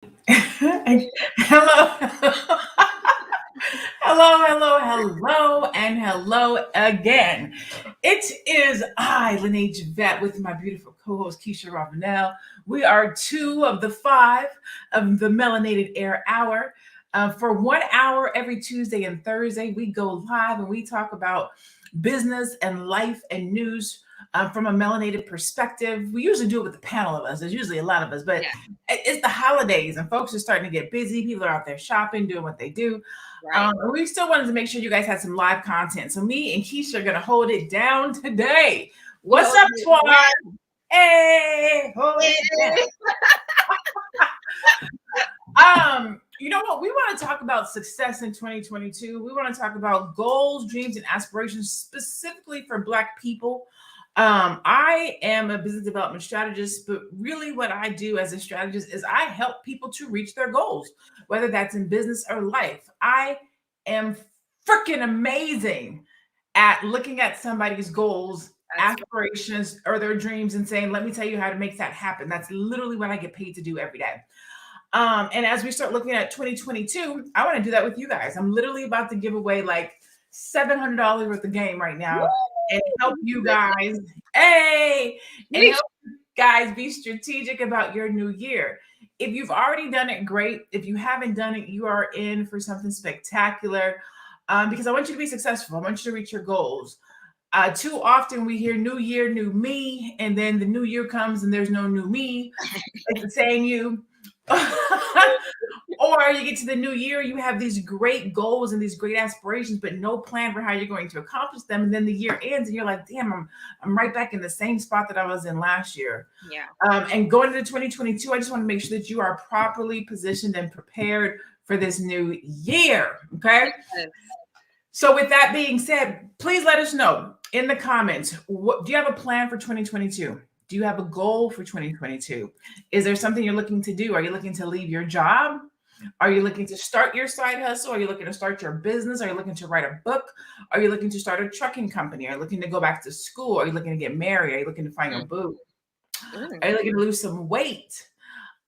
Hello. Hello, and hello again. It is I, Lanee Javet, with my beautiful co-host Keisha Ravenell. We are two of the five of the Melanated Air Hour. For 1 hour every Tuesday and Thursday, we go live and we talk about business and life and news from a melanated perspective. We usually do it with a panel of us. There's usually a lot of us, but Yeah, it's the holidays and folks are starting to get busy. People are out there shopping, doing what they do. right. And we still wanted to make sure you guys had some live content. So me and Keisha are gonna hold it down today. We What's hold up, it Twan? down. Hey, hold it down. Yeah. You know what? We want to talk about success in 2022. We want to talk about goals, dreams, and aspirations specifically for Black people. I am a business development strategist, but really what I do as a strategist is I help people to reach their goals, whether that's in business or life. I am freaking amazing at looking at somebody's goals, That's aspirations, or their dreams and saying, let me tell you how to make that happen. That's literally what I get paid to do every day. And as we start looking at 2022, I want to do that with you guys. I'm literally about to give away like $700 worth of game right now and help you guys, hey, and Yeesh. help you guys be strategic about your new year. If you've already done it, great. If you haven't done it, you are in for something spectacular because I want you to be successful. I want you to reach your goals. Too often we hear new year, new me, and then the new year comes and there's no new me. It's the same you. Or you get to the new year, you have these great goals and these great aspirations, but no plan for how you're going to accomplish them. And then the year ends, and you're like, "Damn, I'm right back in the same spot that I was in last year." Yeah. And going into 2022, I just want to make sure that you are properly positioned and prepared for this new year. Okay. Yes. So, with that being said, please let us know in the comments. What do you have a plan for 2022? Do you have a goal for 2022? Is there something you're looking to do? Are you looking to leave your job? Are you looking to start your side hustle? Are you looking to start your business? Are you looking to write a book? Are you looking to start a trucking company? Are you looking to go back to school? Are you looking to get married? Are you looking to find a Mm, boo? mm. Are you looking to lose some weight?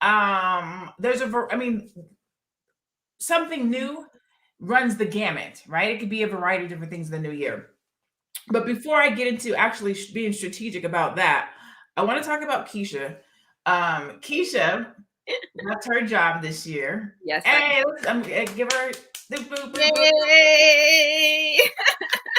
I mean, something new runs the gamut, right? It could be a variety of different things in the new year. But before I get into actually being strategic about that, I want to talk about Keisha. Keisha left her job this year. Yes, I Hey, give her the boop, boop, boop. Yay!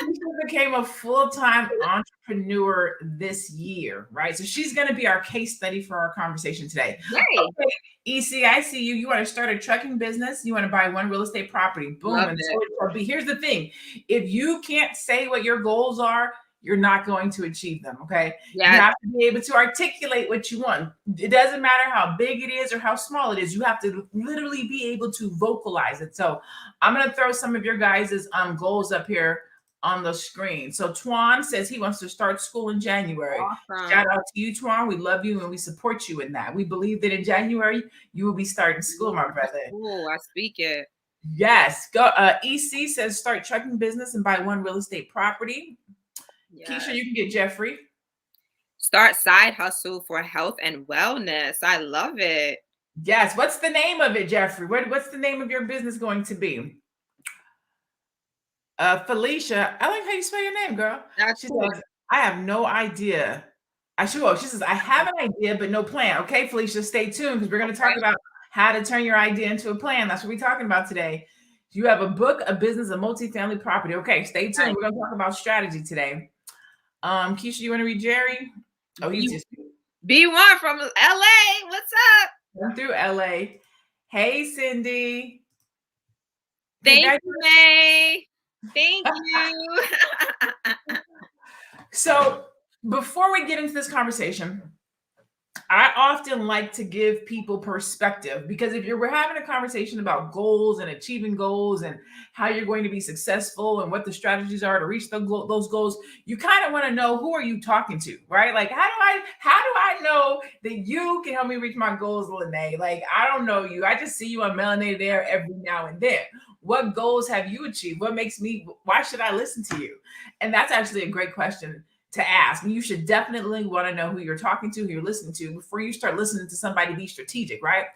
Keisha became a full-time entrepreneur this year, right? So she's going to be our case study for our conversation today. Yay. Okay, EC, I see you. You want to start a trucking business. You want to buy one real estate property. Boom. Love And so it. but here's the thing. If you can't say what your goals are, you're not going to achieve them. Okay. You Yes. have to be able to articulate what you want. It doesn't matter how big it is or how small it is. You have to literally be able to vocalize it. So I'm going to throw some of your guys' goals up here on the screen. So Twan says he wants to start school in January. Awesome. Shout out to you, Twan. We love you and we support you in that. We believe that in January you will be starting school, my brother. Ooh, I speak it. Yes. Go. EC says start trucking business and buy one real estate property. Keisha, Yes. you can get Jeffrey. Start side hustle for health and wellness. I love it. Yes. What's the name of it, Jeffrey? What's the name of your business going to be? Felicia, I like how you spell your name, girl. That's She cool. says, I have no idea. She says, I have an idea, but no plan. Okay, Felicia, stay tuned because we're going to talk Okay. about how to turn your idea into a plan. That's what we're talking about today. You have a book, a business, a multifamily property. Okay, stay tuned. Nice. We're going to talk about strategy today. Keisha, you want to read Jerry? Oh, B he's just B1 from LA. What's up? went through LA. Hey, Cindy. Thank Congratulations. you, May. Thank you. So before we get into this conversation, I often like to give people perspective because if we're having a conversation about goals and achieving goals and how you're going to be successful and what the strategies are to reach those goals, you kind of want to know who are you talking to, right? Like how do I know that you can help me reach my goals, Lanee? Like I don't know you. I just see you on Melanated Air every now and then. What goals have you achieved? Why should I listen to you? And that's actually a great question to ask. You should definitely want to know who you're talking to, who you're listening to before you start listening to somebody. Be strategic, right?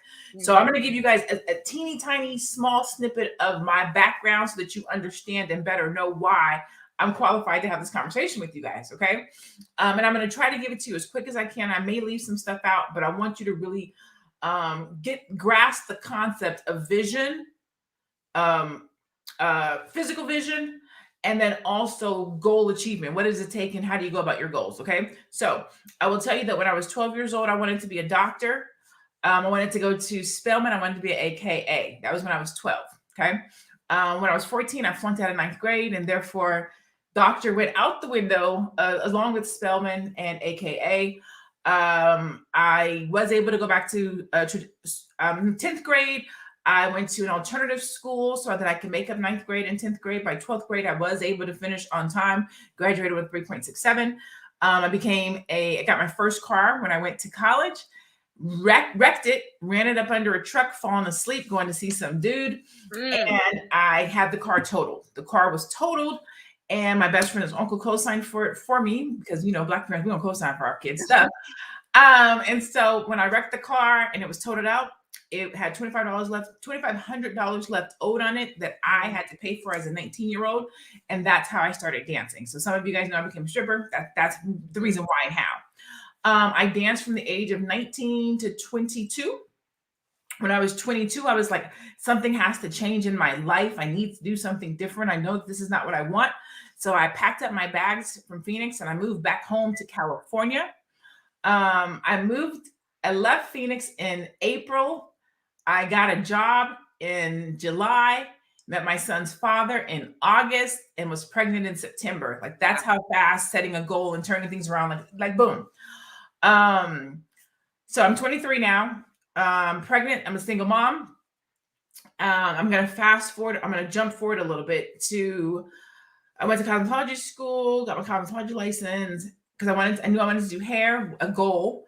So I'm going to give you guys a teeny tiny small snippet of my background so that you understand and better know why I'm qualified to have this conversation with you guys. Okay. And I'm going to try to give it to you as quick as I can. I may leave some stuff out, but I want you to really grasp the concept of vision, physical vision, and then also goal achievement. What does it take and how do you go about your goals? Okay. So I will tell you that when I was 12 years old, I wanted to be a doctor. I wanted to go to Spelman. I wanted to be an AKA. That was when I was 12. Okay. When I was 14, I flunked out of 9th grade, and therefore doctor went out the window along with Spelman and AKA. I was able to go back to 10th grade. I went to an alternative school so that I could make up 9th grade and 10th grade. By 12th grade, I was able to finish on time, graduated with 3.67. I got my first car when I went to college, wrecked it, ran it up under a truck, falling asleep, going to see some dude. And I had the car totaled. The car was totaled. And my best friend's uncle co-signed for it for me because, Black parents, we don't co-sign for our kids' stuff. And so when I wrecked the car and it was totaled out, it had $2,500 left owed on it that I had to pay for as a 19-year-old. And that's how I started dancing. So some of you guys know I became a stripper. That's the reason why and how. I danced from the age of 19 to 22. When I was 22, I was like, something has to change in my life. I need to do something different. I know this is not what I want. So I packed up my bags from Phoenix and I moved back home to California. I left Phoenix in April. I got a job in July, met my son's father in August, and was pregnant in September. Like, that's how fast setting a goal and turning things around, like boom. So I'm 23 now. Pregnant. I'm a single mom. I'm going to fast forward. I'm going to jump forward a little bit I went to cosmetology school, got my cosmetology license because I knew I wanted to do hair, a goal.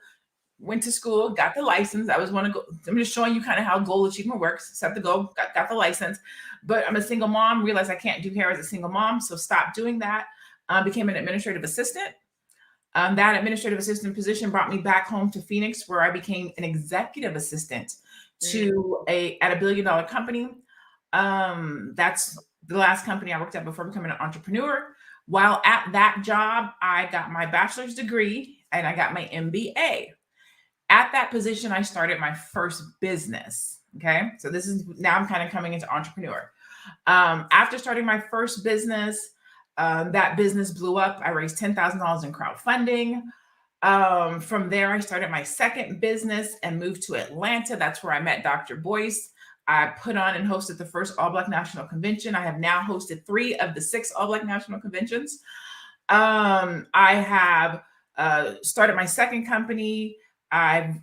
Went to school, got the license. I'm just showing you kind of how goal achievement works. Set the goal, got the license. But I'm a single mom, realized I can't do hair as a single mom. So stopped doing that. Became an administrative assistant. That administrative assistant position brought me back home to Phoenix, where I became an executive assistant at a $1 billion company. That's the last company I worked at before becoming an entrepreneur. While at that job, I got my bachelor's degree and I got my MBA. At that position, I started my first business. Okay. So now I'm kind of coming into entrepreneur. After starting my first business, that business blew up. I raised $10,000 in crowdfunding. From there, I started my second business and moved to Atlanta. That's where I met Dr. Boyce. I put on and hosted the first All Black National Convention. I have now hosted 3 of the 6 All Black National Conventions. I have started my second company. I've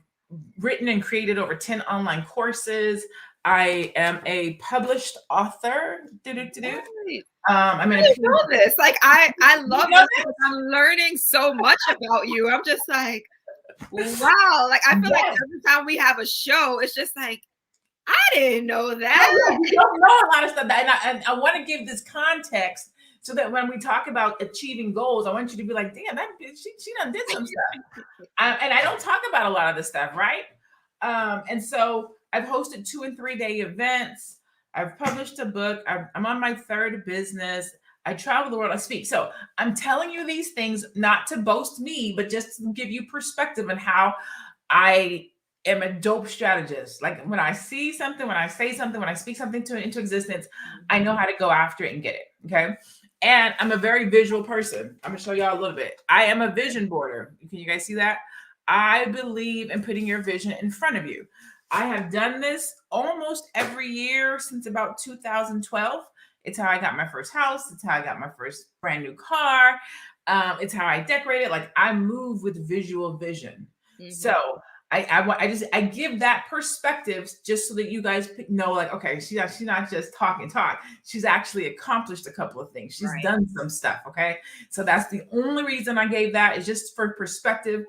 written and created over 10 online courses. I am a published author. I didn't know this. Like, I love this because I'm learning so much about you. I'm just like, wow. Like, I feel like every time we have a show, it's just like, I didn't know that. You don't know a lot of stuff. And I want to give this context so that when we talk about achieving goals, I want you to be like, damn, that bitch, she done did some stuff. And I don't talk about a lot of this stuff, right? And so I've hosted 2 and 3 day events. I've published a book. I'm on my 3rd business. I travel the world. I speak. So I'm telling you these things not to boast me, but just to give you perspective on how I am a dope strategist. Like, when I see something, when I say something, when I speak something into existence, I know how to go after it and get it. Okay. And I'm a very visual person. I'm gonna show y'all a little bit. I am a vision boarder. Can you guys see that? I believe in putting your vision in front of you. I have done this almost every year since about 2012. It's how I got my first house. It's how I got my first brand new car. It's how I decorated. Like, I move with visual vision. So I give that perspective just so that you guys know, like, okay, she's not just talk. She's actually accomplished a couple of things. She's done some stuff. Okay. So that's the only reason I gave that, is just for perspective.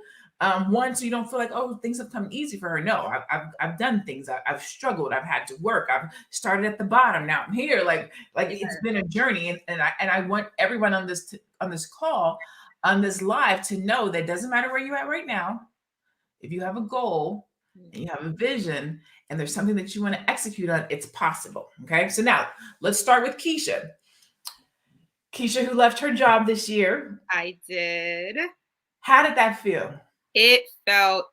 One, so you don't feel like, oh, things have come easy for her. No, I've done things. I've struggled. I've had to work. I've started at the bottom. Now I'm here. Like it's been a journey. And I want everyone on this call on this live to know that doesn't matter where you're at right now. If you have a goal and you have a vision and there's something that you want to execute on, it's possible. Okay. So now let's start with Keisha. Keisha, who left her job this year. I did. How did that feel? It felt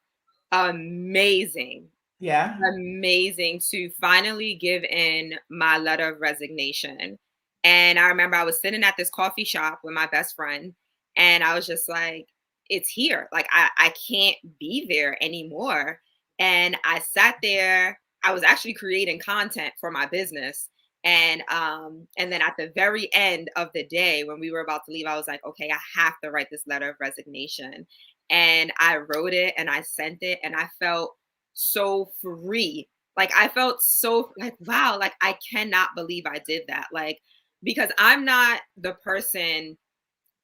amazing. Yeah. Amazing to finally give in my letter of resignation. And I remember I was sitting at this coffee shop with my best friend, and I was just like, it's here. Like, I can't be there anymore. And I sat there. I was actually creating content for my business. And then at the very end of the day, when we were about to leave, I was like, okay, I have to write this letter of resignation. And I wrote it and I sent it, and I felt so free. Like, I felt so like, wow, like I cannot believe I did that. Like, because I'm not the person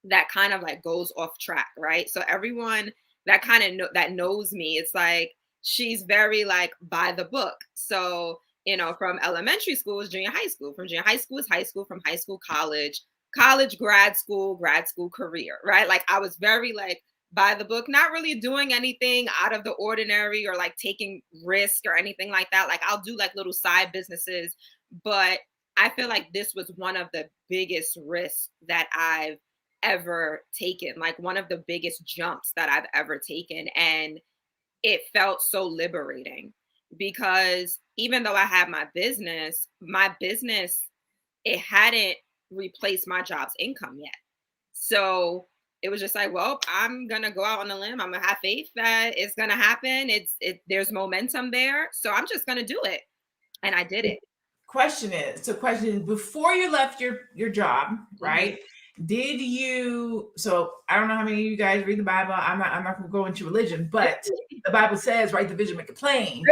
that kind of like goes off track, right? So everyone that kind of that knows me, it's like she's very like by the book. So, you know, from elementary school is junior high school, from junior high school is high school, from high school college, college grad school career, right? Like I was very like by the book, not really doing anything out of the ordinary or like taking risk or anything like that. Like I'll do like little side businesses, but I feel like this was one of the biggest risks that I've ever taken, like one of the biggest jumps that I've ever taken. And it felt so liberating because even though I had my business, it hadn't replaced my job's income yet. So it was just like, well, I'm going to go out on a limb. I'm going to have faith that it's going to happen. There's momentum there. So I'm just going to do it. And I did it. Question is, before you left your job, right? Did you, so I don't know how many of you guys read the Bible. I'm not going to go into religion, but the Bible says, write the vision, make it plain.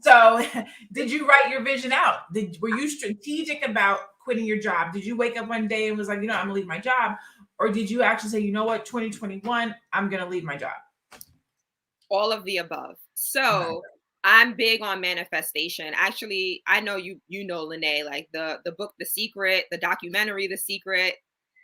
So did you write your vision out? Were you strategic about quitting your job? Did you wake up one day and was like, I'm going to leave my job? Or did you actually say, you know what, 2021, I'm going to leave my job? All of the above. So I'm big on manifestation. Actually, I know you know, Lanee, like the book, The Secret, the documentary, The Secret,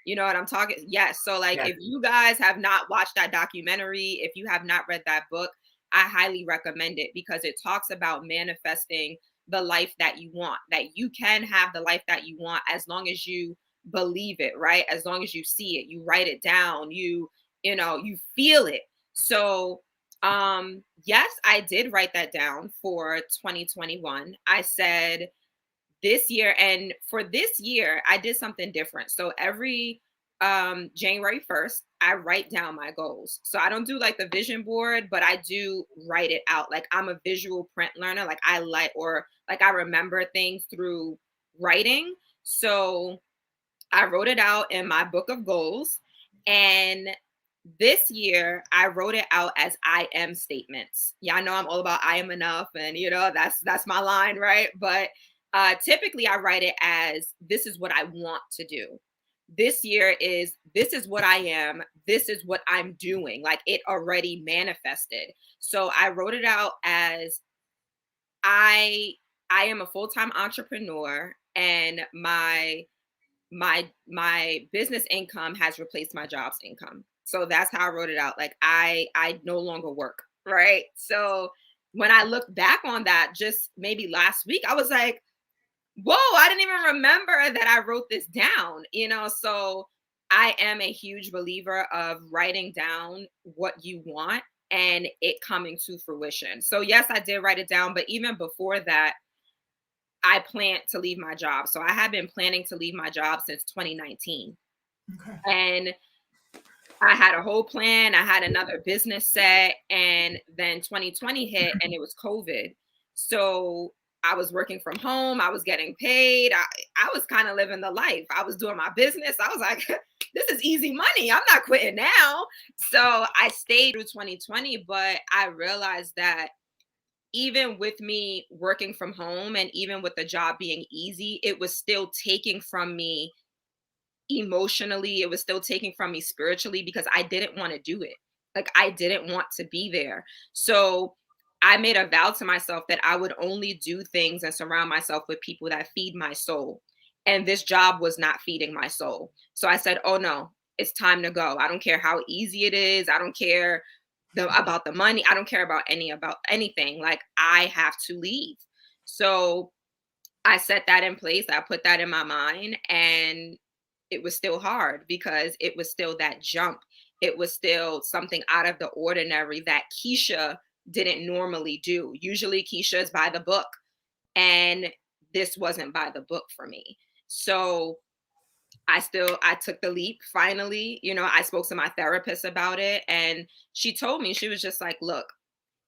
you know what I'm talking? Yes. So like, if you guys have not watched that documentary, if you have not read that book, I highly recommend it because it talks about manifesting the life that you want, that you can have the life that you want as long as you believe it, right? As long as you see it, you write it down, you feel it. So yes, I did write that down for 2021. I said this year, and for this year, I did something different. So every January 1st, I write down my goals. So I don't do like the vision board, but I do write it out. Like I'm a visual print learner. Like I remember things through writing. So I wrote it out in my book of goals. And this year, I wrote it out as I am statements. Y'all know I'm all about I am enough. And, that's my line, right? But typically, I write it as this is what I want to do. This year this is what I am. This is what I'm doing. Like it already manifested. So I wrote it out as I am a full-time entrepreneur, and my business income has replaced my job's income. So that's how I wrote it out. Like I no longer work, right? So when I look back on that, just maybe last week, I was like, whoa, I didn't even remember that I wrote this down, So I am a huge believer of writing down what you want and it coming to fruition. So yes, I did write it down, but even before that, I planned to leave my job. So I have been planning to leave my job since 2019. Okay. And I had a whole plan. I had another business set, and then 2020 hit and it was COVID. So I was working from home. I was getting paid. I was kind of living the life. I was doing my business. I was like, this is easy money. I'm not quitting now. So I stayed through 2020, but I realized that even with me working from home and even with the job being easy, it was still taking from me emotionally. It was still taking from me spiritually because I didn't want to do it. Like I didn't want to be there. So I made a vow to myself that I would only do things and surround myself with people that feed my soul. And this job was not feeding my soul. So I said, oh no, it's time to go. I don't care how easy it is. I don't care about the money. I don't care about anything. Like, I have to leave. So I set that in place. I put that in my mind, and it was still hard because it was still that jump. It was still something out of the ordinary that Keisha didn't normally do. Usually Keisha is by the book, and this wasn't by the book for me. So I took the leap finally. I spoke to my therapist about it, and she told me, she was just like, look,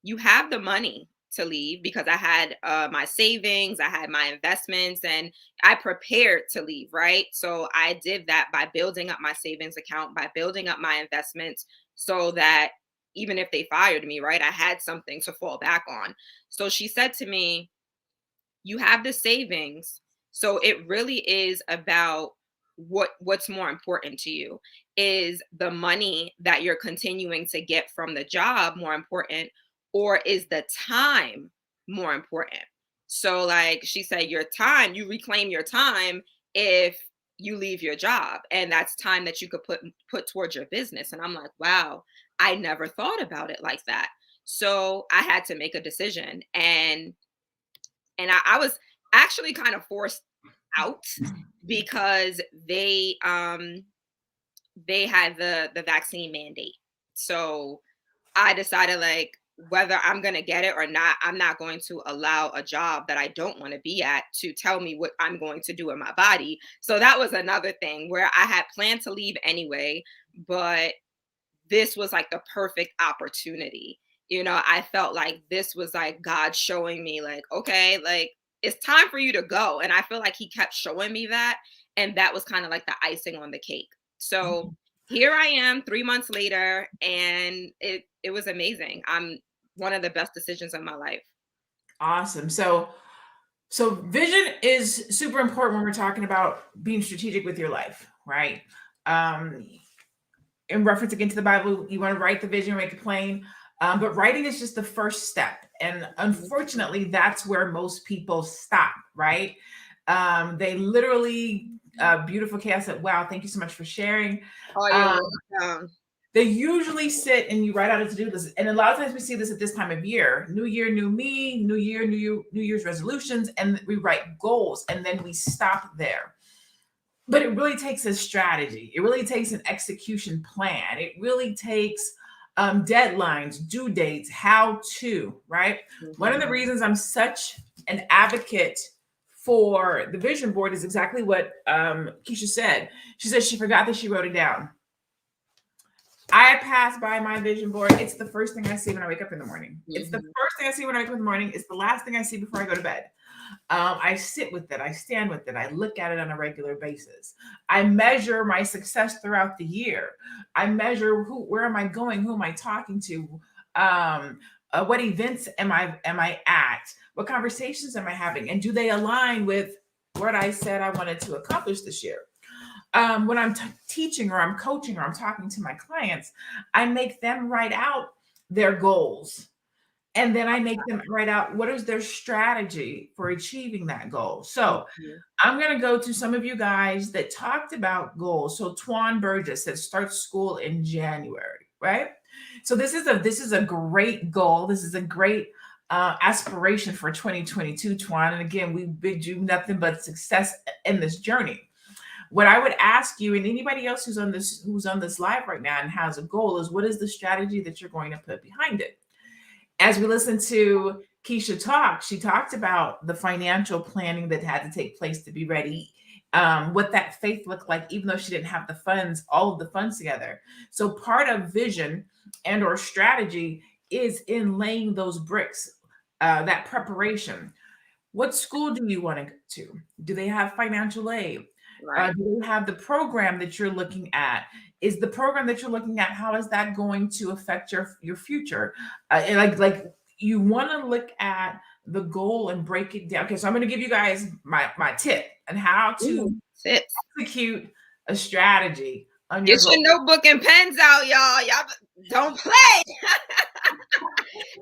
you have the money to leave, because I had my savings, I had my investments, and I prepared to leave, right? So I did that by building up my savings account, by building up my investments, so that even if they fired me, right, I had something to fall back on. So she said to me, you have the savings. So it really is about what's more important to you. Is the money that you're continuing to get from the job more important, or is the time more important? So like she said, your time, you reclaim your time if you leave your job, and that's time that you could put towards your business. And I'm like, wow, I never thought about it like that. So I had to make a decision, and I was actually kind of forced out because they had the vaccine mandate. So I decided, like, whether I'm going to get it or not, I'm not going to allow a job that I don't want to be at to tell me what I'm going to do in my body. So that was another thing where I had planned to leave anyway, but this was like the perfect opportunity. I felt like this was like God showing me, like, okay, like, it's time for you to go. And I feel like he kept showing me that. And that was kind of like the icing on the cake. So here I am 3 months later, and it was amazing. I'm one of the best decisions of my life. Awesome. So vision is super important when we're talking about being strategic with your life, right? In reference again to the Bible, you want to write the vision, make it plain. But writing is just the first step. And unfortunately, that's where most people stop, right? They literally, beautiful Chaos said, wow, thank you so much for sharing. Oh, you're welcome. They usually sit and you write out a to-do list. And a lot of times we see this at this time of year. New year, new me, new year, New Year's resolutions. And we write goals, and then we stop there. But it really takes a strategy. It really takes an execution plan. It really takes deadlines, due dates, how to, right? Mm-hmm. One of the reasons I'm such an advocate for the vision board is exactly what Keisha said. She said she forgot that she wrote it down. I pass by my vision board. It's the first thing I see when I wake up in the morning. Mm-hmm. It's the first thing I see when I wake up in the morning. It's the last thing I see before I go to bed. I sit with it. I stand with it. I look at it on a regular basis. I measure my success throughout the year. I measure where am I going? Who am I talking to? What events am I at? What conversations am I having? And do they align with what I said I wanted to accomplish this year? When I'm teaching or I'm coaching or I'm talking to my clients, I make them write out their goals. And then I make them write out what is their strategy for achieving that goal. So I'm going to go to some of you guys that talked about goals. So Twan Burgess said start school in January, right? So this is a great goal. This is a great aspiration for 2022, Twan. And again, we bid you nothing but success in this journey. What I would ask you and anybody else who's on this live right now and has a goal is, what is the strategy that you're going to put behind it? As we listened to Keisha talk, she talked about the financial planning that had to take place to be ready, what that faith looked like, even though she didn't have the funds, all of the funds together. So part of vision and or strategy is in laying those bricks, that preparation. What school do you want to go to? Do they have financial aid? Right. Do you have the program that you're looking at? Is the program that you're looking at, how is that going to affect your future? Like you want to look at the goal and break it down. Okay, so I'm going to give you guys my tip on how to execute a strategy. Get your notebook and pens out, y'all. Y'all don't play.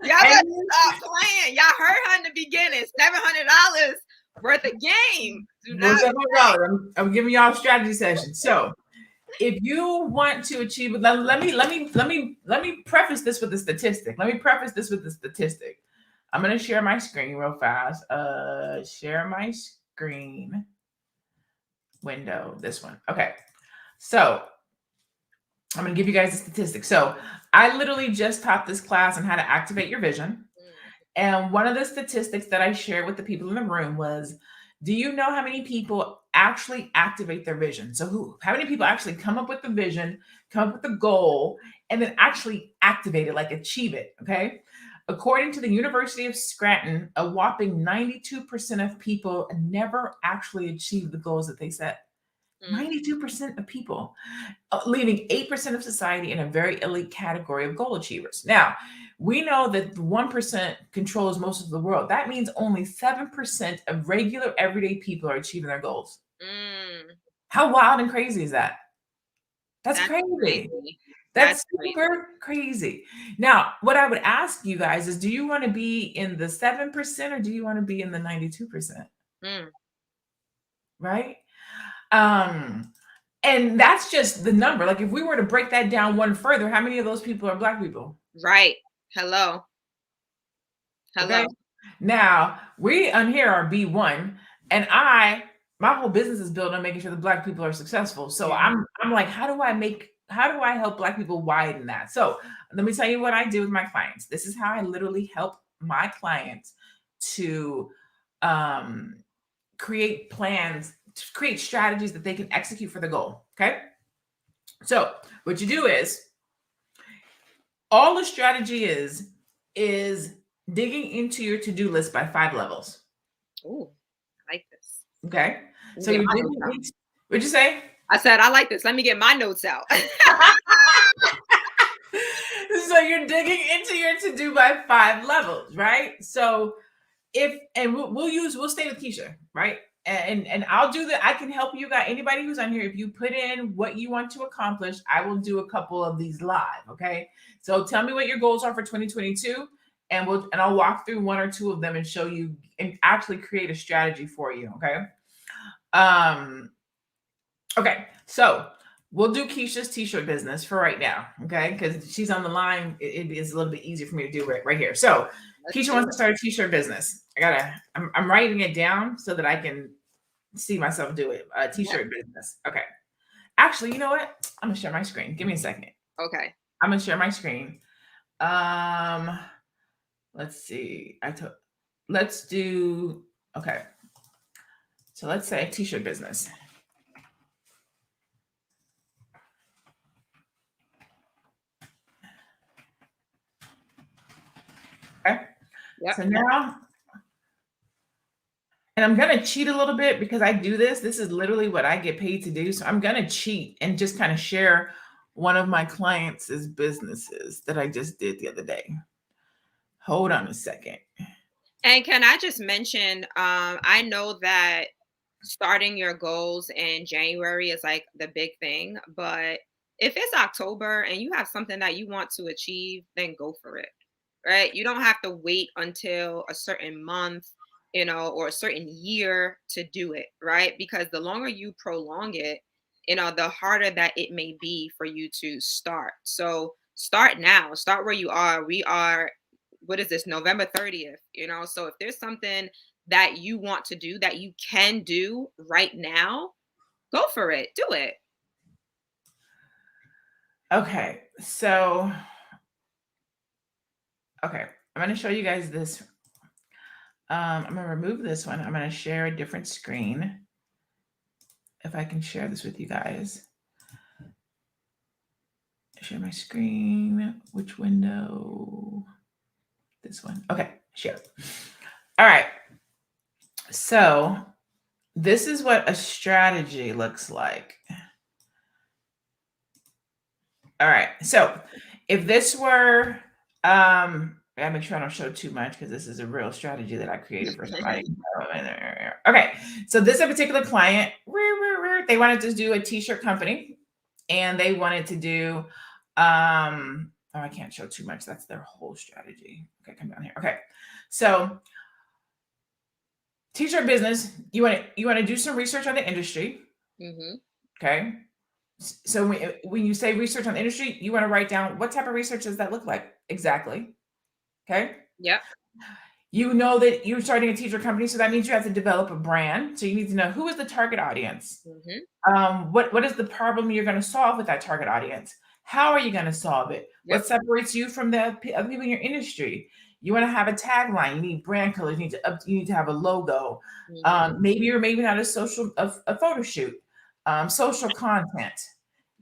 Y'all better stop playing. Y'all heard her in the beginning. $700 worth of game. I'm giving y'all a strategy session. So if you want to achieve, let me preface this with a statistic. I'm going to share my screen real fast. Share my screen window, this one. Okay. So I'm going to give you guys a statistic. So I literally just taught this class on how to activate your vision. And one of the statistics that I shared with the people in the room was, do you know how many people actually activate their vision? So how many people actually come up with the vision, come up with the goal, and then actually activate it, like achieve it? Okay. According to the University of Scranton, a whopping 92% of people never actually achieve the goals that they set. 92% of people, leaving 8% of society in a very elite category of goal achievers. Now, we know that 1% controls most of the world. That means only 7% of regular, everyday people are achieving their goals. How wild and crazy is that? That's crazy. That's super crazy. Now, what I would ask you guys is, do you want to be in the 7% or do you want to be in the 92%? Right? And that's just the number. Like, if we were to break that down one further, how many of those people are Black people? Right. Hello. Okay. Now, we on here are B1, and my whole business is built on making sure the Black people are successful. So I'm like, how do I help Black people widen that? So let me tell you what I do with my clients. This is how I literally help my clients to create plans, to create strategies that they can execute for the goal. Okay. So what you do is, all the strategy is digging into your to-do list by 5 levels. Oh, I like this. Okay. So you're digging into, what'd you say? I said, I like this. Let me get my notes out. So you're digging into your to-do by 5 levels, right? So we'll stay with Keisha, right? And I'll do that. I can help you guys. Anybody who's on here, if you put in what you want to accomplish, I will do a couple of these live. Okay. So tell me what your goals are for 2022, and I'll walk through 1 or 2 of them and show you and actually create a strategy for you. Okay. Okay. So we'll do Keisha's t-shirt business for right now. Okay. Because she's on the line. It is a little bit easier for me to do it right here. So Keisha wants to start a t-shirt business. I'm writing it down so that I can see myself do it. A t-shirt business. Okay. Actually, you know what? I'm gonna share my screen. Give me a second. Okay. I'm gonna share my screen. Let's see. Let's do, okay. So let's say t-shirt business. Okay. Yep. So now, and I'm going to cheat a little bit because I do this. This is literally what I get paid to do. So I'm going to cheat and just kind of share one of my clients' businesses that I just did the other day. Hold on a second. And can I just mention, I know that starting your goals in January is like the big thing, but if it's October and you have something that you want to achieve, then go for it, right? You don't have to wait until a certain month, or a certain year to do it, right? Because the longer you prolong it, the harder that it may be for you to start. So start now, start where you are. We are, what is this, November 30th, so if there's something that you want to do that you can do right now, go for it, do it. Okay, so I'm going to show you guys this. I'm going to remove this one. I'm going to share a different screen. If I can share this with you guys. Share my screen. Which window? This one. Okay, share. All right. So this is what a strategy looks like. All right. So if this were, I gotta make sure I don't show too much because this is a real strategy that I created for somebody. Okay. So this is a particular client. They wanted to do a t-shirt company, and they wanted to do, oh, I can't show too much. That's their whole strategy. Okay, come down here. Okay. So t-shirt business, you want to do some research on the industry. Mm-hmm. Okay. So when you say research on the industry, you want to write down what type of research does that look like exactly? Okay. Yep. You know that you're starting a teacher company, so that means you have to develop a brand. So you need to know who is the target audience. What is the problem you're going to solve with that target audience? How are you going to solve it? Yep. What separates you from the other people in your industry? You want to have a tagline. You need brand colors. You need to have a logo. Maybe not a photo shoot, social content,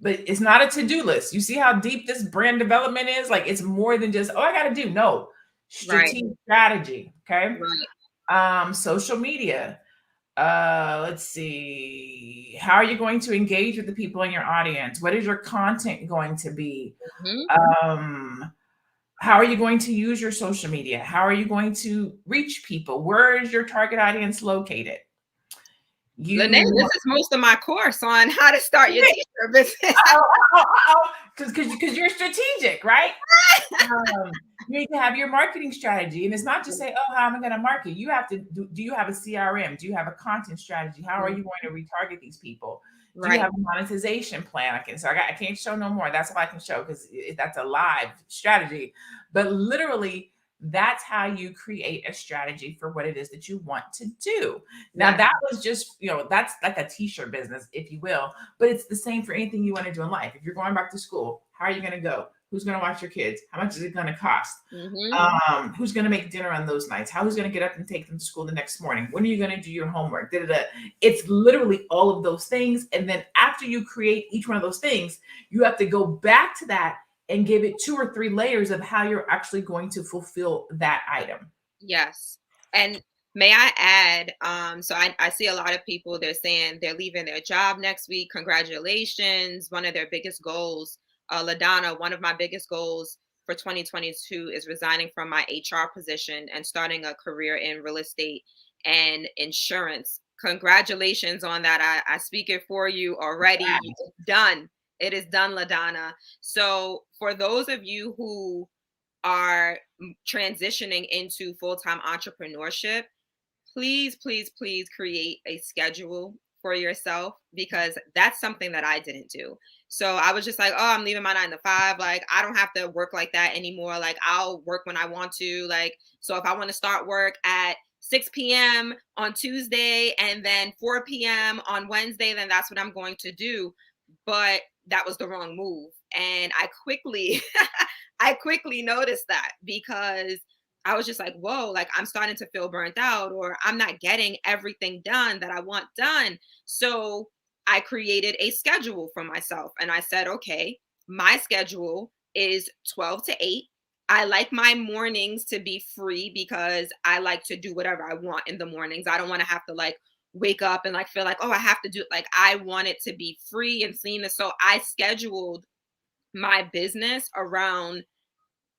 but it's not a to-do list. You see how deep this brand development is? Like, it's more than just, oh, I got to do. No, strategic strategy. Okay. Social media. Let's see. How are you going to engage with the people in your audience? What is your content going to be? How are you going to use your social media? How are you going to reach people? Where is your target audience located? Lanee, this is most of my course on how to start your teacher business. Because you're strategic, right? You need to have your marketing strategy, and it's not just say, "Oh, how am I going to market?" You have to do you have a CRM? Do you have a content strategy? How are you going to retarget these people? Do you have a monetization plan? I can't show no more. That's all I can show because that's a live strategy. But literally, that's how you create a strategy for what it is that you want to do. Now, that was just, that's like a t-shirt business, if you will, but it's the same for anything you want to do in life. If you're going back to school, how are you going to go? Who's going to watch your kids? How much is it going to cost? Who's going to make dinner on those nights? Who's going to get up and take them to school the next morning? When are you going to do your homework? It's literally all of those things. And then after you create each one of those things, you have to go back to that and give it 2 or 3 layers of how you're actually going to fulfill that item. Yes. And may I add, so I see a lot of people, they're saying they're leaving their job next week. Congratulations. One of their biggest goals, LaDonna, one of my biggest goals for 2022 is resigning from my HR position and starting a career in real estate and insurance. Congratulations on that. I speak it for you already. Yeah. It's done. It is done, LaDonna. So for those of you who are transitioning into full-time entrepreneurship, please, please, please create a schedule for yourself, because that's something that I didn't do. So I was just like, oh, I'm leaving my 9 to 5. Like, I don't have to work like that anymore. Like, I'll work when I want to. Like, so if I want to start work at 6 p.m. on Tuesday and then 4 p.m. on Wednesday, then that's what I'm going to do. But that was the wrong move. And I quickly noticed that, because I was just like, whoa, like I'm starting to feel burnt out, or I'm not getting everything done that I want done. So I created a schedule for myself, and I said, okay, my schedule is 12 to 8. I like my mornings to be free because I like to do whatever I want in the mornings. I don't want to have to like wake up and like feel like, oh, I have to do it. Like, I want it to be free and seen. So I scheduled my business around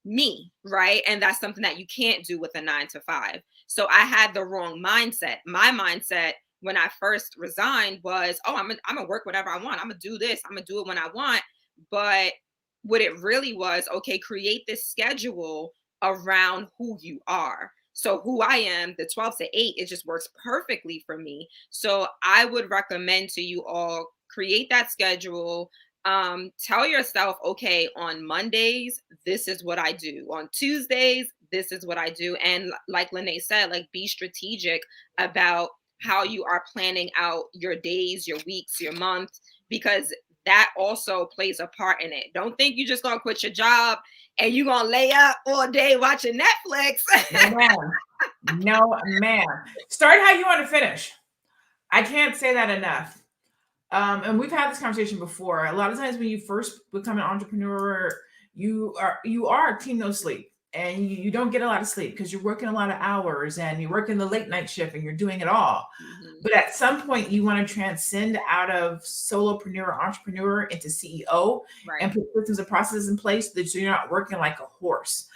me, right? And that's something that you can't do with a 9 to 5. So I had the wrong mindset. My mindset when I first resigned was, oh, I'm gonna work whatever I want. I'm gonna do this. I'm gonna do it when I want. But what it really was, okay, create this schedule around who you are. So who I am, the 12 to 8, it just works perfectly for me. So I would recommend to you all, create that schedule. Tell yourself, okay, on Mondays, this is what I do. On Tuesdays, this is what I do. And like Lanee said, like, be strategic about how you are planning out your days, your weeks, your months, because that also plays a part in it. Don't think you're just gonna quit your job and you're gonna lay up all day watching Netflix. No, ma'am. Start how you want to finish. I can't say that enough. And we've had this conversation before. A lot of times when you first become an entrepreneur, you are team no sleep, and you don't get a lot of sleep because you're working a lot of hours and you're working the late night shift and you're doing it all. But at some point you want to transcend out of solopreneur, entrepreneur into CEO, and put systems and processes in place so you're not working like a horse.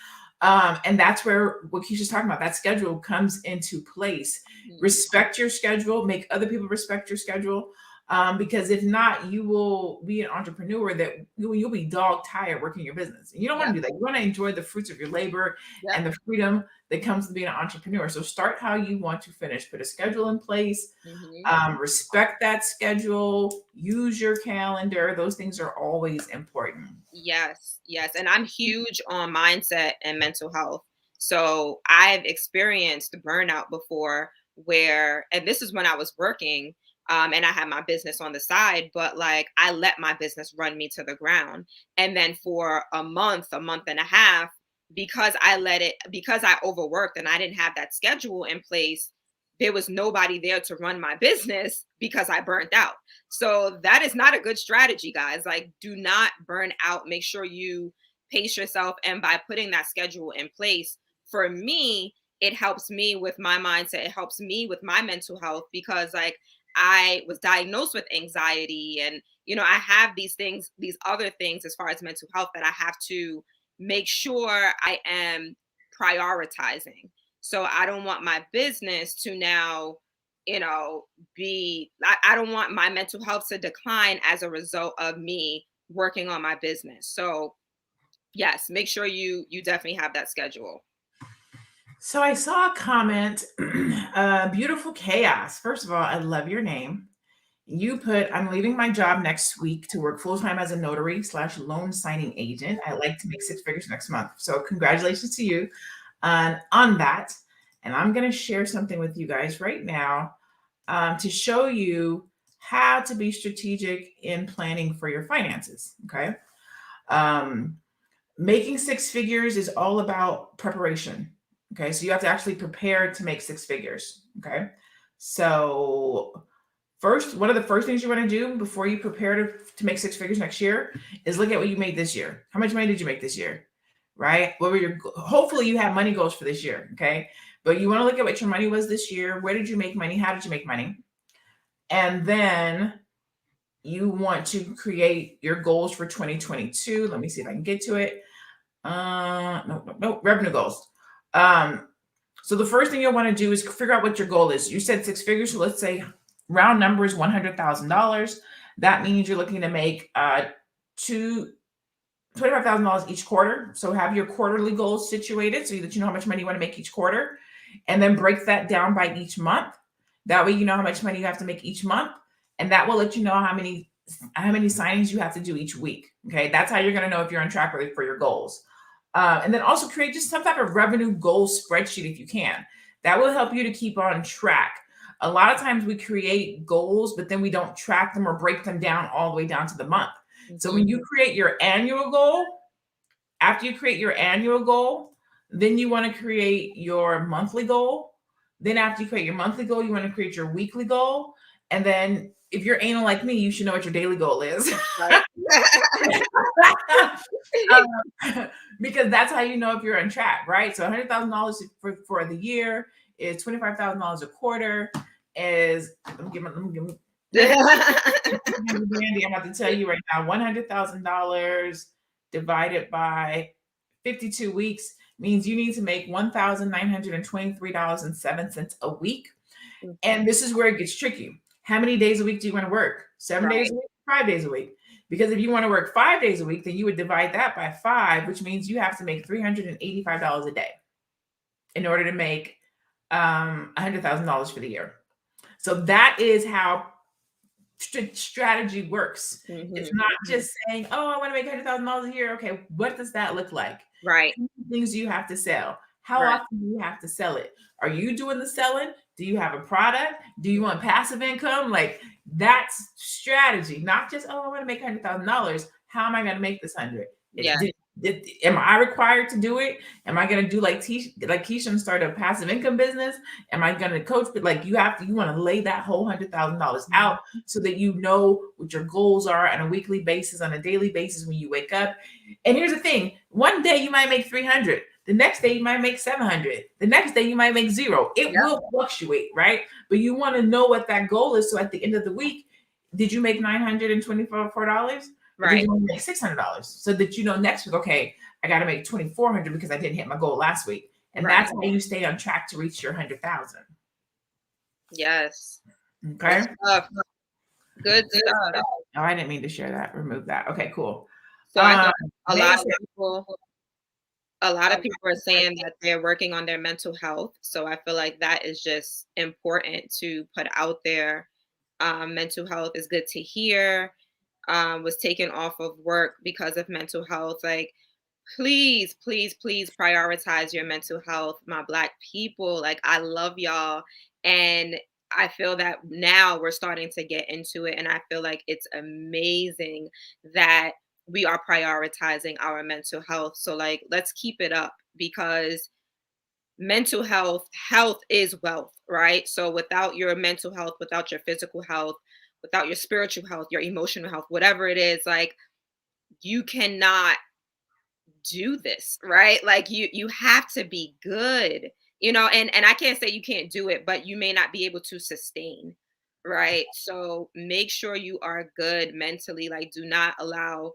And that's where what Keisha's talking about, that schedule comes into place. Respect your schedule, make other people respect your schedule. Because if not, you will be an entrepreneur that you'll be dog tired working your business. And you don't want to do that. You want to enjoy the fruits of your labor and the freedom that comes to being an entrepreneur. So start how you want to finish. Put a schedule in place. Respect that schedule. Use your calendar. Those things are always important. Yes. And I'm huge on mindset and mental health. So I've experienced burnout before where, and this is when I was working, and I had my business on the side, but like I let my business run me to the ground. And then for a month and a half, because I overworked and I didn't have that schedule in place, there was nobody there to run my business because I burnt out. So that is not a good strategy, guys. Like, do not burn out. Make sure you pace yourself. And by putting that schedule in place, for me, it helps me with my mindset. It helps me with my mental health because like I was diagnosed with anxiety and, I have these things, these other things as far as mental health that I have to make sure I am prioritizing. So I don't want my business to now, I don't want my mental health to decline as a result of me working on my business. So yes, make sure you definitely have that schedule. So I saw a comment, beautiful chaos. First of all, I love your name. You put, I'm leaving my job next week to work full-time as a notary / loan signing agent. I like to make 6 figures next month. So congratulations to you on that. And I'm going to share something with you guys right now to show you how to be strategic in planning for your finances. Okay. Making 6 figures is all about preparation. Okay. So you have to actually prepare to make 6 figures. Okay. So one of the first things you want to do before you prepare to make 6 figures next year is look at what you made this year. How much money did you make this year? Right? Hopefully you have money goals for this year. Okay. But you want to look at what your money was this year. Where did you make money? How did you make money? And then you want to create your goals for 2022. Let me see if I can get to it. No, revenue goals. So the first thing you'll want to do is figure out what your goal is. You said 6 figures. So let's say round numbers, $100,000. That means you're looking to make $25,000 each quarter. So have your quarterly goals situated so that you know how much money you want to make each quarter, and then break that down by each month. That way you know how much money you have to make each month, and that will let you know how many signings you have to do each week. Okay, that's how you're going to know if you're on track for your goals. And then also create just some type of revenue goal spreadsheet if you can. That will help you to keep on track. A lot of times we create goals, but then we don't track them or break them down all the way down to the month. So when you create your annual goal, after you create your annual goal, then you want to create your monthly goal. Then after you create your monthly goal, you want to create your weekly goal. And then if you're anal like me, you should know what your daily goal is. Right? Because that's how you know if you're on track, right? So $100,000 for the year is $25,000 a quarter. Let me give Brandy, I'm about to tell you right now, $100,000 divided by 52 weeks means you need to make $1,923.07 a week. And this is where it gets tricky. How many days a week do you want to work? 7 days a week, 5 days a week? Because if you want to work 5 days a week, then you would divide that by 5, which means you have to make $385 a day in order to make $100,000 for the year. So that is how strategy works. It's not just saying, oh, I want to make $100,000 a year. Okay, what does that look like? Right. How many things do you have to sell? How often do you have to sell it? Are you doing the selling? Do you have a product? Do you want passive income? Like, that's strategy, not just, oh, I want to make $100,000. How am I going to make this 100? Yeah. Am I required to do it? Am I going to do like Keisha and start a passive income business? Am I going to coach? But like you want to lay that whole $100,000 out so that you know what your goals are on a weekly basis, on a daily basis when you wake up. And here's the thing: one day you might make 300. The next day you might make 700. The next day you might make 0. It will fluctuate, right? But you want to know what that goal is. So at the end of the week, did you make $924? Right. You make $600 so that you know next week, okay, I got to make $2,400 because I didn't hit my goal last week. And that's how you stay on track to reach your 100,000. Yes. Okay. Good stuff. Oh, I didn't mean to share that. Remove that. Okay, cool. So I know a lot of people are saying that they're working on their mental health. So I feel like that is just important to put out there. Mental health is good to hear. Was taken off of work because of mental health. Like, please, please, please prioritize your mental health, my Black people. Like, I love y'all. And I feel that now we're starting to get into it. And I feel like it's amazing that we are prioritizing our mental health. So, like, let's keep it up, because mental health is wealth, right? So without your mental health, without your physical health, without your spiritual health, your emotional health, whatever it is, like, you cannot do this, right? Like, you have to be good, and I can't say you can't do it, but you may not be able to sustain, right? So make sure you are good mentally. Like, do not allow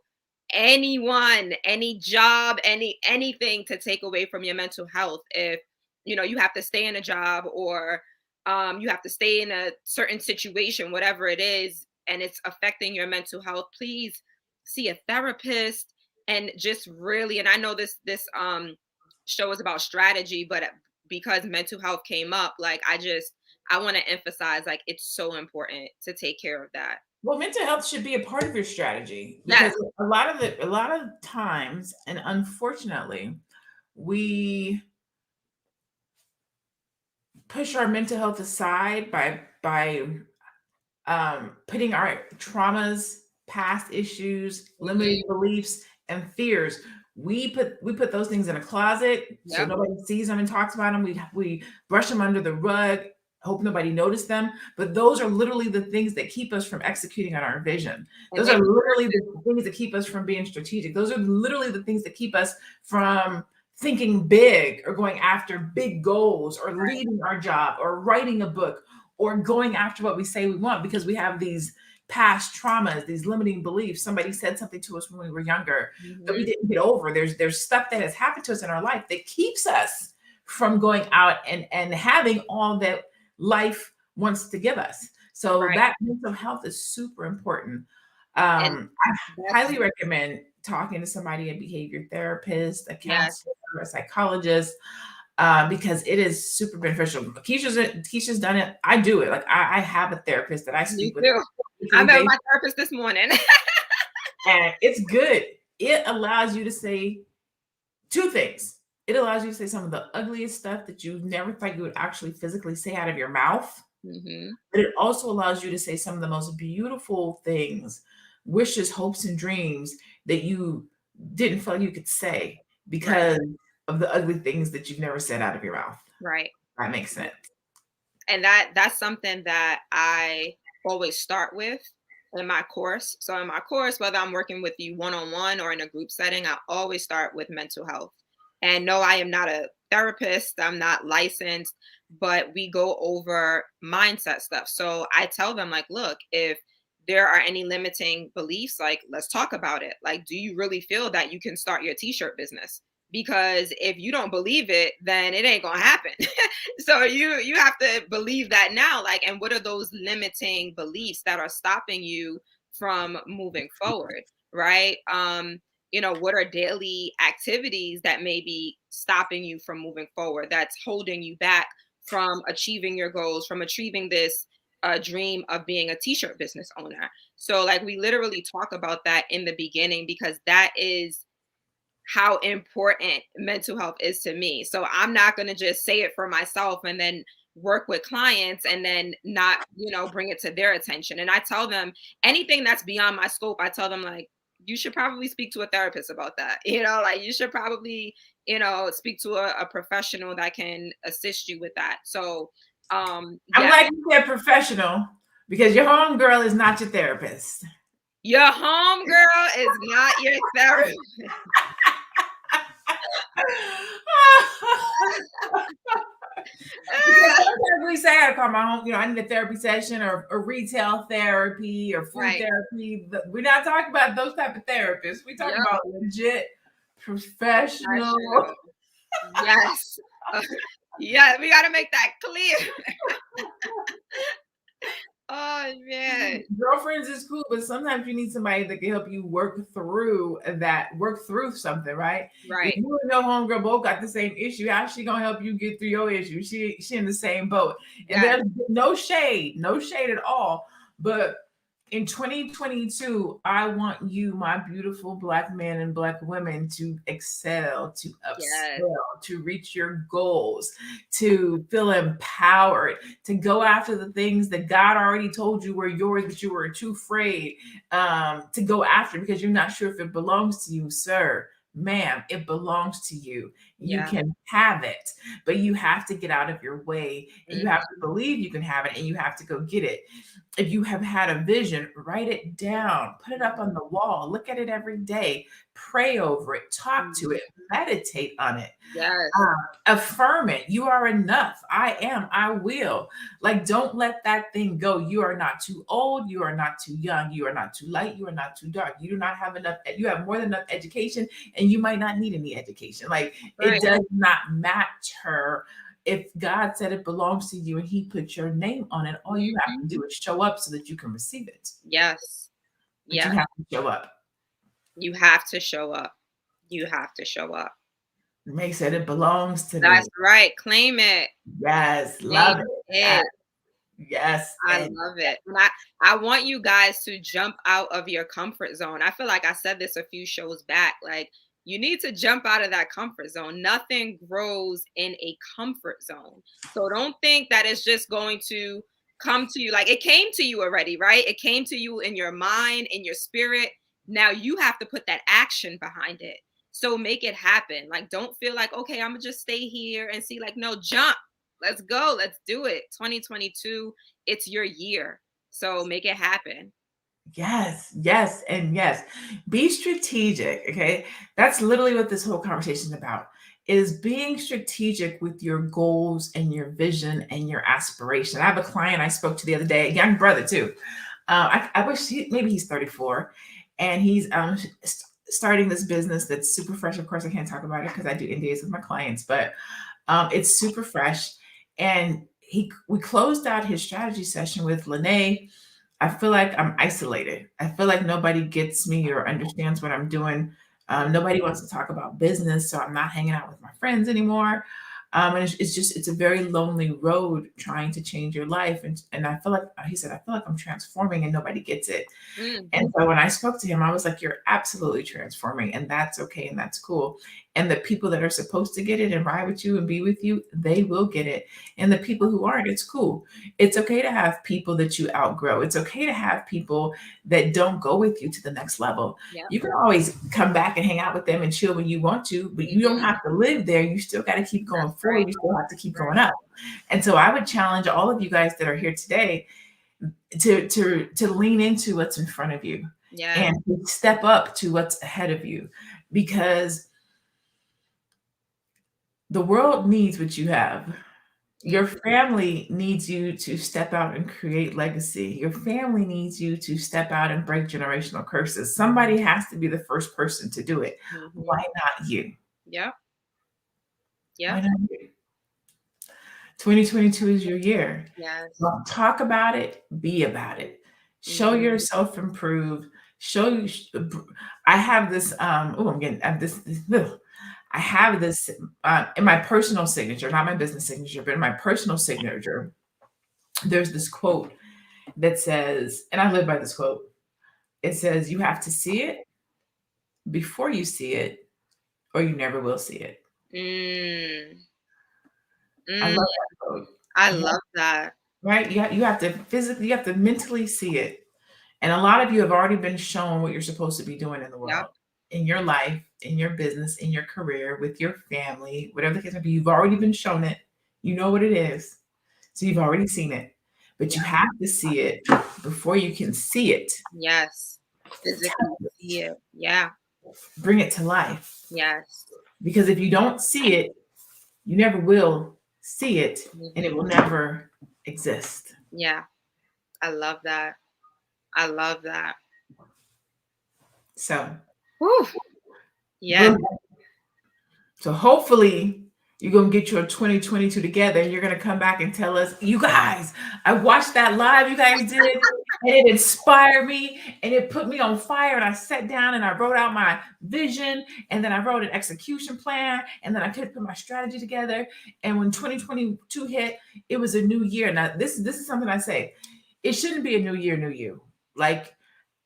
anyone, any job, anything to take away from your mental health. If you have to stay in a job, or you have to stay in a certain situation, whatever it is, and it's affecting your mental health, please see a therapist. And just really, and I know this show is about strategy, but because mental health came up, like, I want to emphasize, like, it's so important to take care of that. Well, mental health should be a part of your strategy, Yes. because a lot of times, and unfortunately, we push our mental health aside by putting our traumas, past issues, limiting beliefs, and fears. We put those things in a closet so Yep. nobody sees them and talks about them. We brush them under the rug, hope nobody noticed them. But those are literally the things that keep us from executing on our vision. Those are literally the things that keep us from being strategic. Those are literally the things that keep us from thinking big, or going after big goals, or leading our job, or writing a book, or going after what we say we want, because we have these past traumas, these limiting beliefs. Somebody said something to us when we were younger that we didn't get over. There's stuff that has happened to us in our life that keeps us from going out and having all that life wants to give us. So that mental health is super important. I highly recommend talking to somebody, a behavior therapist, a counselor, a psychologist, because it is super beneficial. Keisha's done it. I do it. Like, I have a therapist that I speak with. I met my therapist this morning. And it's good. It allows you to say two things. It allows you to say some of the ugliest stuff that you never thought you would actually physically say out of your mouth. But it also allows you to say some of the most beautiful things, wishes, hopes, and dreams that you didn't feel like you could say because of the ugly things that you've never said out of your mouth. Right. That makes sense. And that's something that I always start with in my course. So in my course, whether I'm working with you one-on-one or in a group setting, I always start with mental health. And no, I am not a therapist. I'm not licensed, but we go over mindset stuff. So I tell them, like, look, if there are any limiting beliefs, like, let's talk about it. Like, do you really feel that you can start your t-shirt business? Because if you don't believe it, then it ain't gonna happen. So you have to believe that now. Like, and what are those limiting beliefs that are stopping you from moving forward, right? What are daily activities that may be stopping you from moving forward, that's holding you back from achieving your goals, from achieving this dream of being a t-shirt business owner? So, like, we literally talk about that in the beginning, because that is how important mental health is to me. So I'm not going to just say it for myself and then work with clients and then not, bring it to their attention. And I tell them anything that's beyond my scope, I tell them, like, you should probably speak to a therapist about that. Like, you should probably, speak to a professional that can assist you with that. So I'm glad you said professional, because your homegirl is not your therapist. Your homegirl is not your therapist. Sometimes we say I call my home, I need a therapy session, or retail therapy, or food therapy. We're not talking about those type of therapists. We're talking about legit professional. Yes. Yeah, we got to make that clear. Oh, Oh man. Girlfriends is cool, but sometimes you need somebody that can help you work through something, right? Right. If you and your homegirl both got the same issue, how's she gonna help you get through your issue? She in the same boat. And Yes. there's no shade at all. But in 2022, I want you, my beautiful Black men and Black women, to excel, to upscale, to reach your goals, to feel empowered, to go after the things that God already told you were yours, but you were too afraid to go after because you're not sure if it belongs to you, sir. Ma'am, it belongs to you. You can have it, but you have to get out of your way and you have to believe you can have it and you have to go get it. If you have had a vision, write it down, put it up on the wall, look at it every day, pray over it, talk to it, meditate on it. Affirm it. You are enough. I am. I will. Like, don't let that thing go. You are not too old. You are not too young. You are not too light. You are not too dark. You do not have enough. You have more than enough education, and you might not need any education. Like, it does not matter. If God said it belongs to you and he put your name on it, all you have to do is show up so that you can receive it. Yes. But you have to show up. You have to show up. You have to show up. May said it belongs to me. That's right. Claim it. Yes. Love it. Yes. I love it. And I want you guys to jump out of your comfort zone. I feel like I said this a few shows back. Like, you need to jump out of that comfort zone. Nothing grows in a comfort zone. So don't think that it's just going to come to you. Like, it came to you already, right? It came to you in your mind, in your spirit. Now you have to put that action behind it. So make it happen. Like, don't feel like, okay, I'm gonna just stay here and see. Like, no, jump. Let's go. Let's do it. 2022, it's your year. So make it happen. Yes, yes, and yes. Be strategic, okay? That's literally what this whole conversation is about, is being strategic with your goals and your vision and your aspiration. I have a client I spoke to the other day, a young brother too. I wish maybe he's 34, and he's starting this business that's super fresh. Of course, I can't talk about it because I do NDAs with my clients, but it's super fresh. And we closed out his strategy session with Lanee. I feel like I'm isolated. I feel like nobody gets me or understands what I'm doing. Nobody wants to talk about business, so I'm not hanging out with my friends anymore. And it's a very lonely road trying to change your life. And I feel like, he said, I feel like I'm transforming and nobody gets it. And so when I spoke to him, I was like, you're absolutely transforming, and that's okay. And that's cool. And the people that are supposed to get it and ride with you and be with you, they will get it. And the people who aren't, it's cool. It's okay to have people that you outgrow. It's okay to have people that don't go with you to the next level. You can always come back and hang out with them and chill when you want to, but you don't have to live there. You still got to keep going forward. You still have to keep going up. And so I would challenge all of you guys that are here today to lean into what's in front of you and to step up to what's ahead of you, because the world needs what you have. Your family needs you to step out and create legacy. Your family needs you to step out and break generational curses. Somebody has to be the first person to do it. Why not you? Yeah. Why not you? 2022 is your year. Don't talk about it, be about it. Show yourself improve. I have this I have this in my personal signature, not my business signature, but in my personal signature, there's this quote that says, and I live by this quote. It says, you have to see it before you see it, or you never will see it. I love that quote. I love that. Right? You have to physically, you have to mentally see it. And a lot of you have already been shown what you're supposed to be doing in the world, in your life, in your business, in your career, with your family, whatever the case may be. You've already been shown it. You know what it is. So you've already seen it. But you have to see it before you can see it. Yes. Physically see it. Yeah. Bring it to life. Yes. Because if you don't see it, you never will see it, and it will never exist. Yeah. I love that. I love that. So, yeah. So hopefully You're going to get your 2022 together and you're going to come back and tell us, you guys, I watched that live you guys did and it inspired me and it put me on fire. And I sat down and I wrote out my vision and then I wrote an execution plan and then I could put my strategy together. And when 2022 hit, it was a new year. Now, this is something I say. It shouldn't be a new year, new you. Like,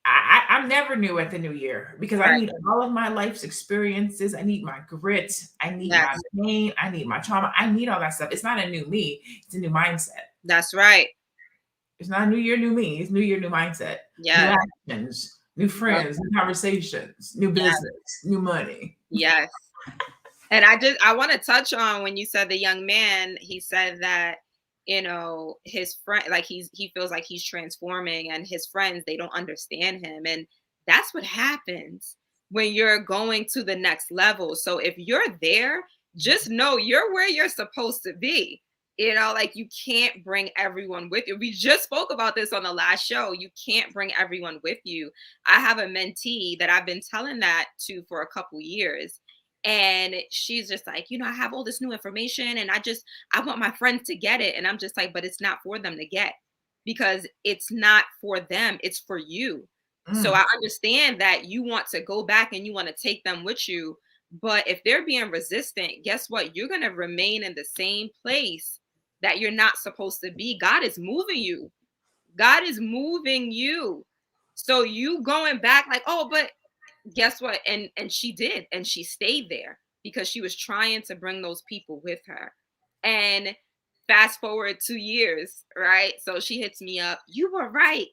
I'm never new at the new year because I need all of my life's experiences. I need my grit. I need my pain. I need my trauma. I need all that stuff. It's not a new me. It's a new mindset. That's right. It's not a new year, new me. It's new year, new mindset. Yeah. New actions, new friends, new conversations, new business, new money. Yes. And I want to touch on when you said the young man, he said that, you know, his friend, like he feels like he's transforming and his friends, they don't understand him. And that's what happens when you're going to the next level. So if you're there, just know you're where you're supposed to be. You know, like you can't bring everyone with you. We just spoke about this on the last show. You can't bring everyone with you. I have a mentee that I've been telling that to for a couple years. And she's just like, you know, I have all this new information and I want my friends to get it. And I'm just like, but it's not for them to get because it's not for them. It's for you. So I understand that you want to go back and you want to take them with you. But if they're being resistant, guess what? You're going to remain in the same place that you're not supposed to be. God is moving you. God is moving you. So you going back like, oh, but guess what? And she did, and she stayed there because she was trying to bring those people with her. And fast forward 2 years, right? So she hits me up. You were right.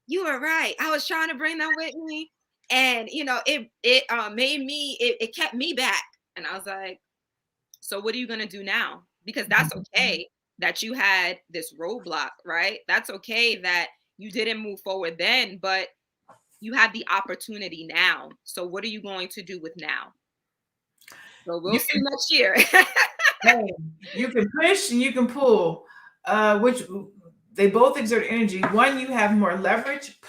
You were right. I was trying to bring them with me. And you know, it made me, it kept me back. And I was like, so what are you gonna do now? Because that's okay that you had this roadblock, right? That's okay that you didn't move forward then, but you have the opportunity now. So what are you going to do with now? So we'll see next year. You can push and you can pull, which they both exert energy. One, you have more leverage.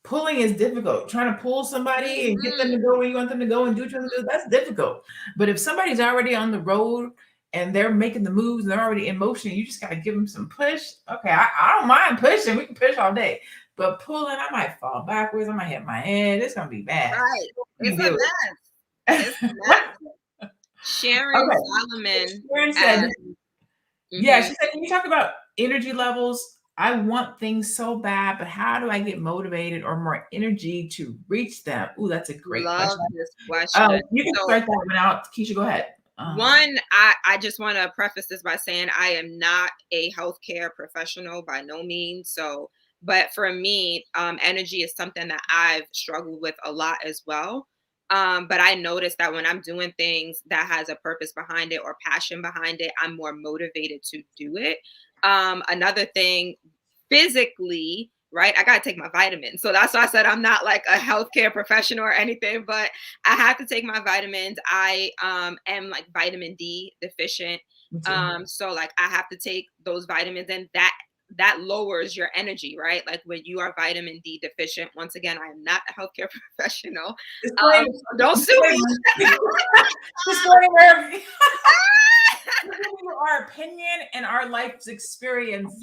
Pulling is difficult. Trying to pull somebody and get them to go where you want them to go and do what you want to do, that's difficult. But if somebody's already on the road and they're making the moves and they're already in motion, you just got to give them some push. Okay, I don't mind pushing. We can push all day. But pulling, I might fall backwards. I might hit my head. It's going to be bad. Right. It's a mess. It's a mess. Sharon Solomon. Sharon said, yeah, she said, can you talk about energy levels? I want things so bad, but how do I get motivated or more energy to reach them? Ooh, that's a great question. This question. You can start that one out. Keisha, go ahead. One, I just want to preface this by saying I am not a healthcare professional by no means. So, but for me, energy is something that I've struggled with a lot as well. But I noticed that when I'm doing things that has a purpose behind it or passion behind it, I'm more motivated to do it. Another thing, physically, right? I got to take my vitamins. So that's why I said I'm not like a healthcare professional or anything, but I have to take my vitamins. I am like vitamin D deficient. So like I have to take those vitamins and that lowers your energy, right? Like when you are vitamin D deficient, once again, I am not a healthcare professional. Don't sue me. Disclaimer. Our opinion and our life's experience.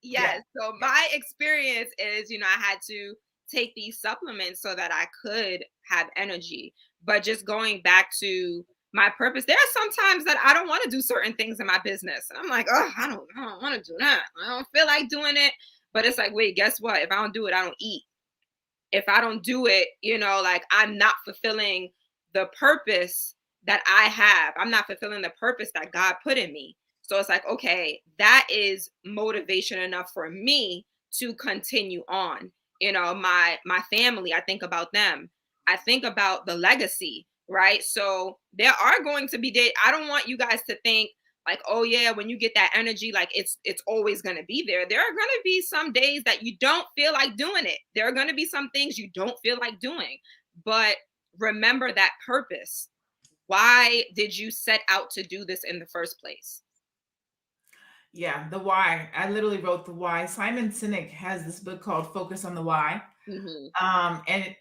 Yes. So my experience is, you know, I had to take these supplements so that I could have energy. But just going back to my purpose, there are some times that I don't want to do certain things in my business. And I'm like, oh, I don't want to do that. I don't feel like doing it. But it's like, wait, guess what? If I don't do it, I don't eat. If I don't do it, you know, like I'm not fulfilling the purpose that I have. I'm not fulfilling the purpose that God put in me. So it's like, okay, that is motivation enough for me to continue on. You know, my family, I think about them. I think about the legacy, right? So there are going to be days. I don't want you guys to think like, oh yeah, when you get that energy, like it's always going to be there. There are going to be some days that you don't feel like doing it. There are going to be some things you don't feel like doing, but remember that purpose. Why did you set out to do this in the first place? Yeah, the why. I literally wrote the why. Simon Sinek has this book called Focus on the Why. And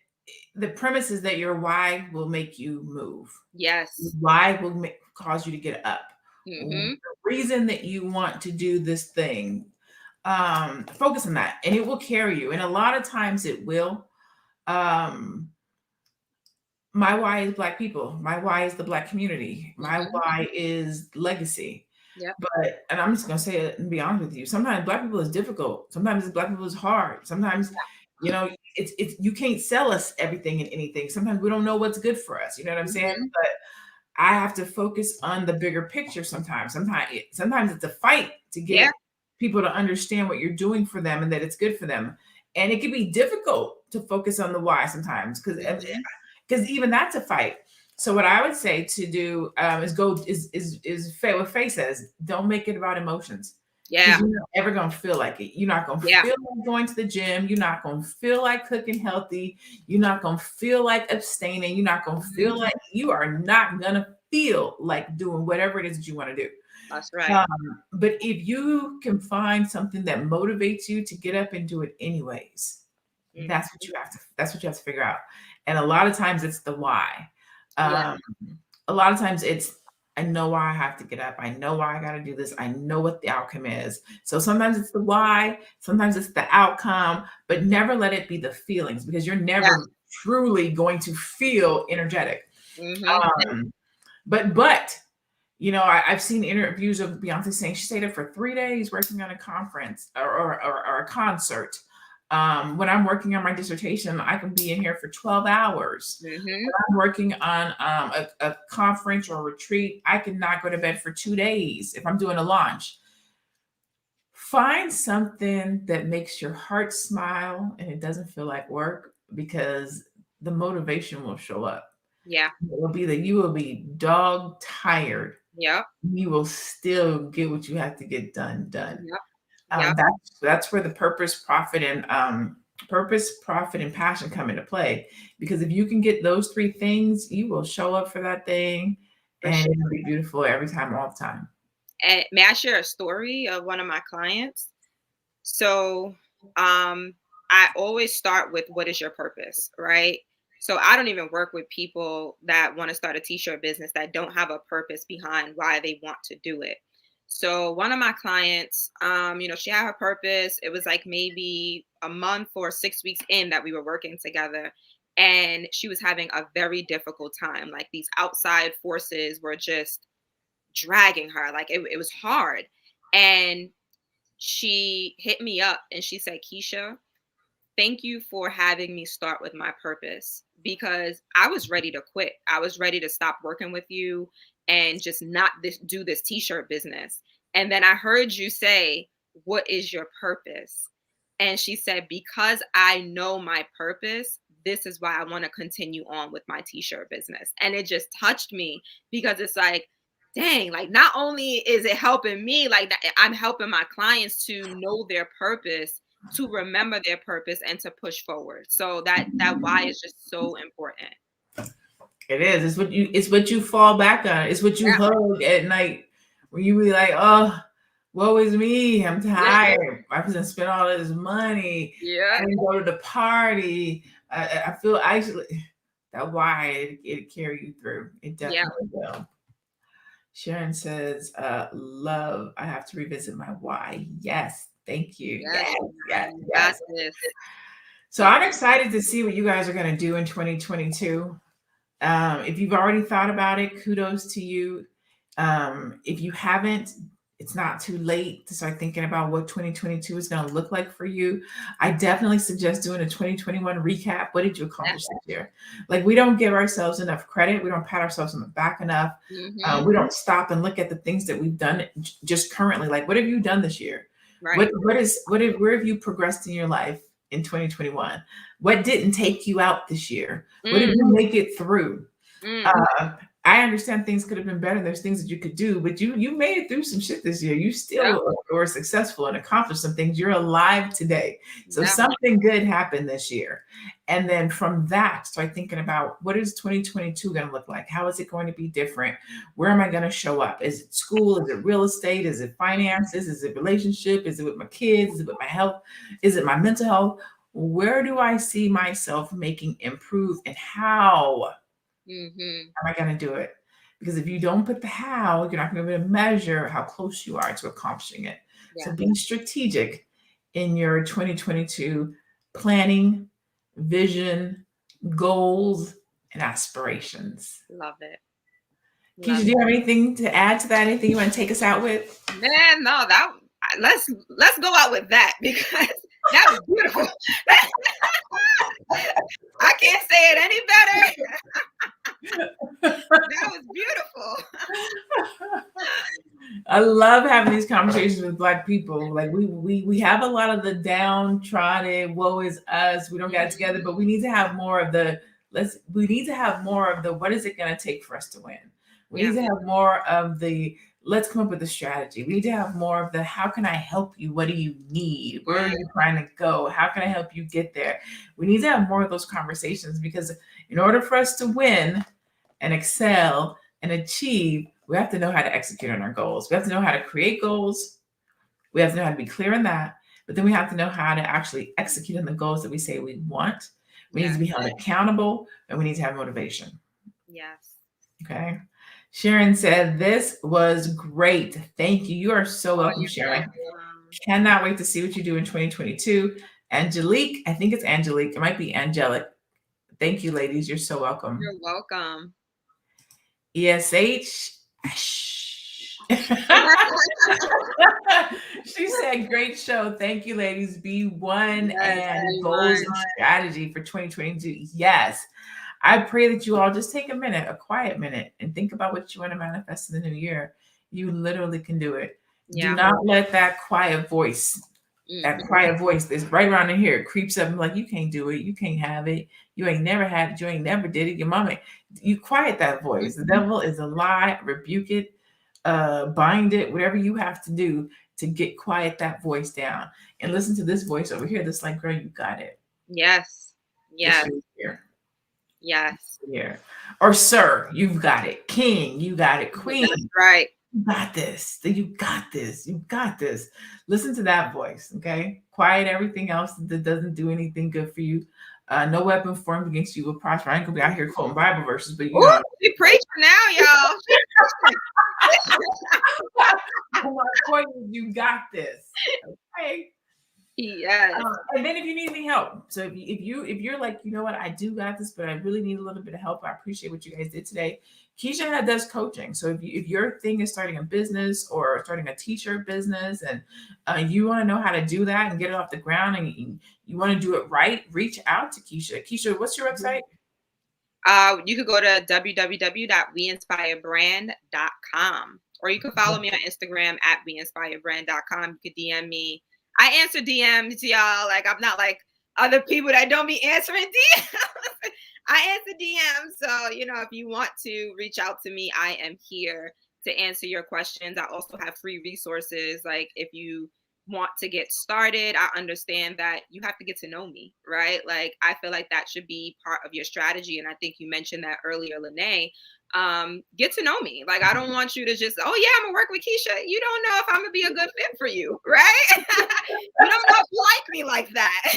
the premise is that your why will make you move. Yes. Why will cause you to get up. Mm-hmm. The reason that you want to do this thing, focus on that, and it will carry you. And a lot of times it will. My why is Black people. My why is the Black community. My why is legacy. Yeah. But, and I'm just gonna say it and be honest with you. Sometimes Black people is difficult. Sometimes Black people is hard. Sometimes, you know, it's you can't sell us everything and anything. Sometimes we don't know what's good for us. You know what I'm saying? But I have to focus on the bigger picture sometimes. Sometimes it's a fight to get people to understand what you're doing for them and that it's good for them. And it can be difficult to focus on the why sometimes because even that's a fight. So what I would say to do is what Faye says, don't make it about emotions. Yeah. You're not ever gonna feel like it. You're not gonna feel like going to the gym. You're not gonna feel like cooking healthy. You're not gonna feel like abstaining. You're not gonna feel like you are not gonna feel like doing whatever it is that you want to do. That's right. But if you can find something that motivates you to get up and do it anyways, that's what you have to figure out. And a lot of times it's the why. A lot of times it's, I know why I have to get up. I know why I got to do this. I know what the outcome is. So sometimes it's the why, sometimes it's the outcome, but never let it be the feelings, because you're never truly going to feel energetic. But you know, I've seen interviews of Beyonce saying she stayed up for 3 days working on a conference or a concert. When I'm working on my dissertation, I can be in here for 12 hours. When I'm working on a conference or a retreat, I cannot go to bed for 2 days if I'm doing a launch. Find something that makes your heart smile and it doesn't feel like work, because the motivation will show up. Yeah. It will be that you will be dog tired. Yeah. You will still get what you have to get done. Yeah. That's where the purpose, profit, and passion come into play. Because if you can get those 3 things, you will show up for that thing, and it'll be beautiful every time, all the time. And may I share a story of one of my clients? So, I always start with, what is your purpose, right? So I don't even work with people that want to start a t-shirt business that don't have a purpose behind why they want to do it. So one of my clients, she had her purpose. It was like maybe a month or 6 weeks in that we were working together, and she was having a very difficult time. Like, these outside forces were just dragging her. Like, it was hard. And she hit me up and she said, Keisha, thank you for having me start with my purpose, because I was ready to quit. I was ready to stop working with you and just not do this t-shirt business. And then I heard you say, what is your purpose? And she said, because I know my purpose, this is why I want to continue on with my t-shirt business. And it just touched me, because it's like, dang, like, not only is it helping me, like, I'm helping my clients to know their purpose, to remember their purpose, and to push forward. So that why is just so important. It is. It's what you fall back on. It's what you hug at night when you be like, oh, woe is me. I'm tired. I have to spend all this money. I didn't go to the party. I feel actually that why it carry you through. It definitely will. Sharon says, love, I have to revisit my why. Yes. Thank you. Yes. So I'm excited to see what you guys are going to do in 2022. If you've already thought about it, kudos to you. If you haven't, it's not too late to start thinking about what 2022 is going to look like for you. I definitely suggest doing a 2021 recap. What did you accomplish this year? Like, we don't give ourselves enough credit. We don't pat ourselves on the back enough. We don't stop and look at the things that we've done just currently. Like, what have you done this year? Right. Where have you progressed in your life in 2021? What didn't take you out this year? What did you make it through? I understand things could have been better. There's things that you could do, but you made it through some shit this year. You still were successful and accomplished some things. You're alive today. So something good happened this year. And then from that, start thinking about, what is 2022 going to look like? How is it going to be different? Where am I going to show up? Is it school? Is it real estate? Is it finances? Is it relationship? Is it with my kids? Is it with my health? Is it my mental health? where do I see myself making improve, and how am I going to do it? Because if you don't put the how, you're not going to be able to measure how close you are to accomplishing it. Yeah. So be strategic in your 2022 planning, vision, goals, and aspirations. Love it. Keisha, do you have anything to add to that? Anything you want to take us out with? Man, no, let's go out with that, because that was beautiful. I can't say it any better. That was beautiful. I love having these conversations with Black people. Like we have a lot of the downtrodden, woe is us, we don't get it together, but we need to have more of the what is it going to take for us to win? We need to have more of the let's come up with a strategy. We need to have more of the how can I help you? What do you need? Where are you trying to go? How can I help you get there? We need to have more of those conversations, because in order for us to win and excel and achieve, we have to know how to execute on our goals. We have to know how to create goals. We have to know how to be clear on that. But then we have to know how to actually execute on the goals that we say we want. We need to be held accountable, and we need to have motivation. Yes. Okay. Sharon said, this was great. Thank you. You are so welcome, Sharon. Cannot wait to see what you do in 2022. Angelique, I think it's Angelique. It might be Angelic. Thank you, ladies. You're so welcome. You're welcome. ESH. She said, great show. Thank you, ladies. B1 and goals and strategy for 2022. Yes. I pray that you all just take a quiet minute, and think about what you want to manifest in the new year. You literally can do it. Yeah. Do not let that quiet voice that's right around in here, it creeps up and like, you can't do it. You can't have it. You ain't never had it. You ain't never did it. Your mama, you quiet that voice. The devil is a lie. Rebuke it, bind it, whatever you have to do to quiet that voice down, and listen to this voice over here that's like, girl, you got it. Yes. Yes. Yes. Yeah. Or sir, you've got it. King, you got it. Queen. That's right. You got this. You got this. You got this. Listen to that voice. Okay. Quiet everything else that doesn't do anything good for you. No weapon formed against you will prosper. I ain't gonna be out here quoting Bible verses, but you know. She preaching now, y'all. My point is, you got this. Okay. Yes. And then if you need any help, so if you're like, you know what, I do got this, but I really need a little bit of help. I appreciate what you guys did today. Keisha does coaching. So if your thing is starting a business or starting a t-shirt business, and you want to know how to do that and get it off the ground, and you want to do it right, reach out to Keisha. Keisha, what's your website? You could go to www.weinspirebrand.com, or you can follow me on Instagram at weinspirebrand.com. You could DM me. I answer DMs, y'all. Like, I'm not like other people that don't be answering DMs. I answer DMs. So, if you want to reach out to me, I am here to answer your questions. I also have free resources. Like, if you want to get started, I understand that you have to get to know me, right? Like, I feel like that should be part of your strategy. And I think you mentioned that earlier, Lanee. Get to know me. Like, I don't want you to just, oh yeah, I'm gonna work with Keisha. You don't know if I'm gonna be a good fit for you, right? You don't know if you like me like that.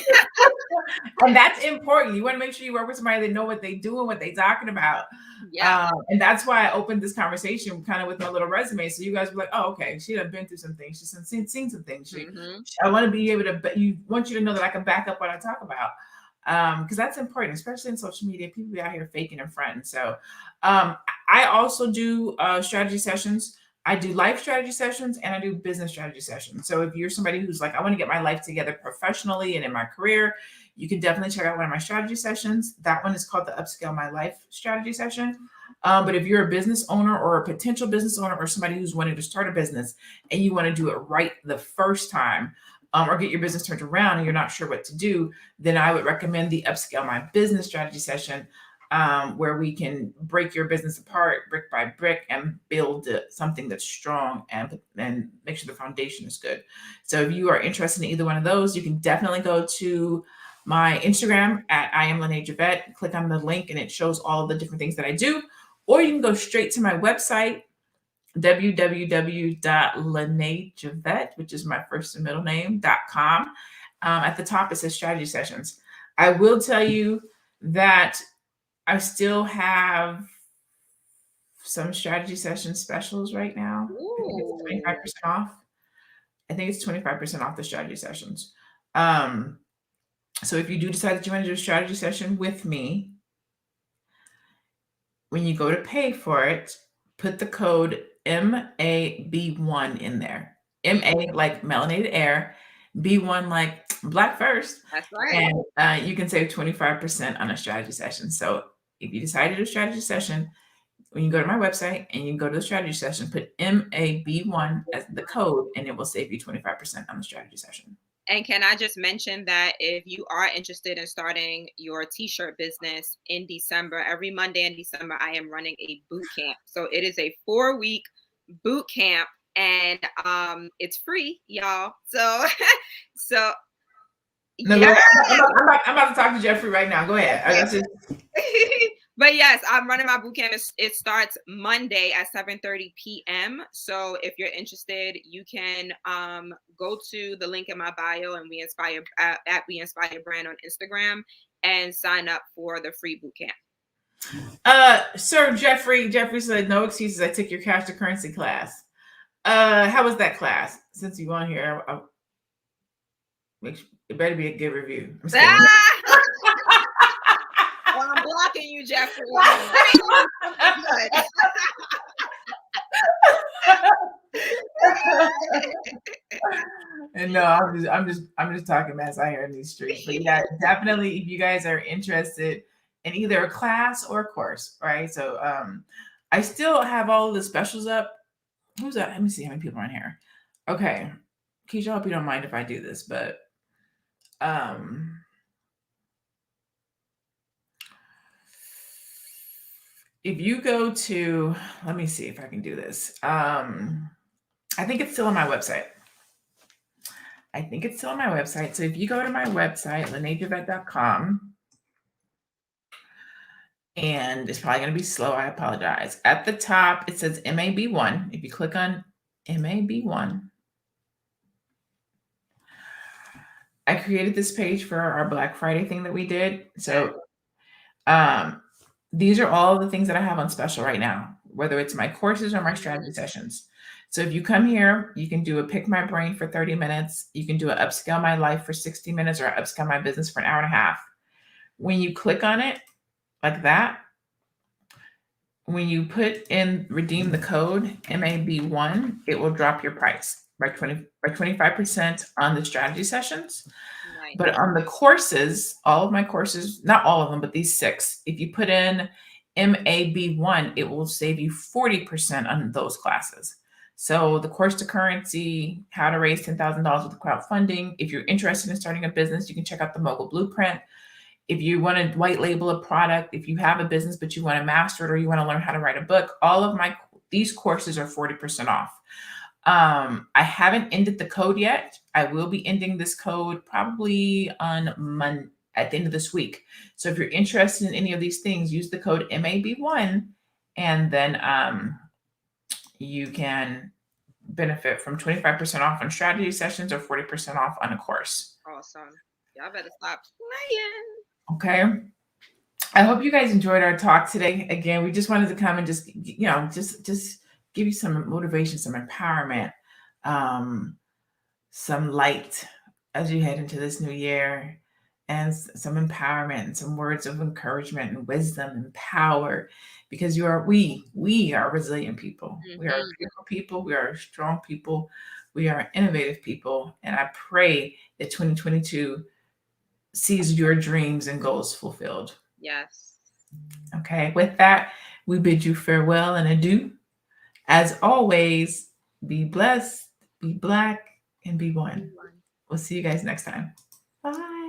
And that's important. You want to make sure you work with somebody that know what they do and what they talking about. Yeah. And that's why I opened this conversation kind of with my little resume. So you guys were like, oh, okay, she done been through some things. She's seen some things. I want to be able to, want you to know that I can back up what I talk about. Because that's important, especially in social media. People be out here faking and fronting. So I also do strategy sessions. I do life strategy sessions, and I do business strategy sessions. So if you're somebody who's like, I want to get my life together professionally and in my career, you can definitely check out one of my strategy sessions. That one is called the Upscale My Life strategy session. But if you're a business owner or a potential business owner, or somebody who's wanting to start a business and you want to do it right the first time, or get your business turned around and you're not sure what to do, then I would recommend the Upscale My Business strategy session, where we can break your business apart brick by brick and build something that's strong and make sure the foundation is good. So if you are interested in either one of those, you can definitely go to my Instagram at I am Lanee Javet, click on the link, and it shows all the different things that I do. Or you can go straight to my website, www.laneejavet, which is my first and middle name.com. At the top, it says strategy sessions. I will tell you that I still have some strategy session specials right now. I think it's 25% off. I think it's 25% off the strategy sessions. So if you do decide that you want to do a strategy session with me, when you go to pay for it, put the code MAB1 in there. MA like melanated air, B1 like black first. That's right. And you can save 25% on a strategy session. So if you decide to do a strategy session, when you go to my website and you go to the strategy session, put MAB1 as the code, and it will save you 25% on the strategy session. And can I just mention that if you are interested in starting your t-shirt business in December, every Monday in December, I am running a boot camp. So it is a 4-week boot camp, and it's free, y'all. So No, yeah. I'm about to talk to Jeffrey right now. Go ahead. But yes, I'm running my boot camp. It starts Monday at 7:30 p.m. So if you're interested, you can go to the link in my bio and We Inspire at We Inspire Brand on Instagram and sign up for the free boot camp. Sir Jeffrey said, no excuses. I took your cash to currency class. How was that class? Since you on here, it better be a good review. Well, I'm blocking you, Jeffrey. And no, I'm just talking mess out here in these streets. But yeah, definitely, if you guys are interested in either a class or a course, right? So I still have all of the specials up. Who's that? Let me see how many people are in here. Okay, Keisha, I hope you don't mind if I do this, but if you go to, let me see if I can do this. I think it's still on my website. So if you go to my website, laneejavet.com, and it's probably going to be slow. I apologize. At the top, it says MAB1. If you click on MAB1, I created this page for our Black Friday thing that we did. So these are all the things that I have on special right now, whether it's my courses or my strategy sessions. So if you come here, you can do a pick my brain for 30 minutes. You can do an upscale my life for 60 minutes or upscale my business for an hour and a half. When you click on it like that, when you put in redeem the code MAB1, it will drop your price by 25% on the strategy sessions. Nice. But on the courses, all of my courses, not all of them, but these 6, if you put in MAB1, it will save you 40% on those classes. So the course to currency, how to raise $10,000 with crowdfunding. If you're interested in starting a business, you can check out the Mogul Blueprint. If you want to white label a product, if you have a business, but you want to master it or you want to learn how to write a book, all of these courses are 40% off. I haven't ended the code yet. I will be ending this code probably on Monday at the end of this week. So if you're interested in any of these things, use the code MAB1, and then you can benefit from 25% off on strategy sessions or 40% off on a course. Awesome. Y'all better stop playing. Okay. I hope you guys enjoyed our talk today. Again, we just wanted to come and just give you some motivation, some empowerment, some light as you head into this new year, and some empowerment and some words of encouragement and wisdom and power, because we are resilient people. Mm-hmm. We are beautiful people. We are strong people. We are innovative people. And I pray that 2022 sees your dreams and goals fulfilled. Yes. Okay. With that, we bid you farewell and adieu. As always, be blessed, be Black, and be one. We'll see you guys next time. Bye.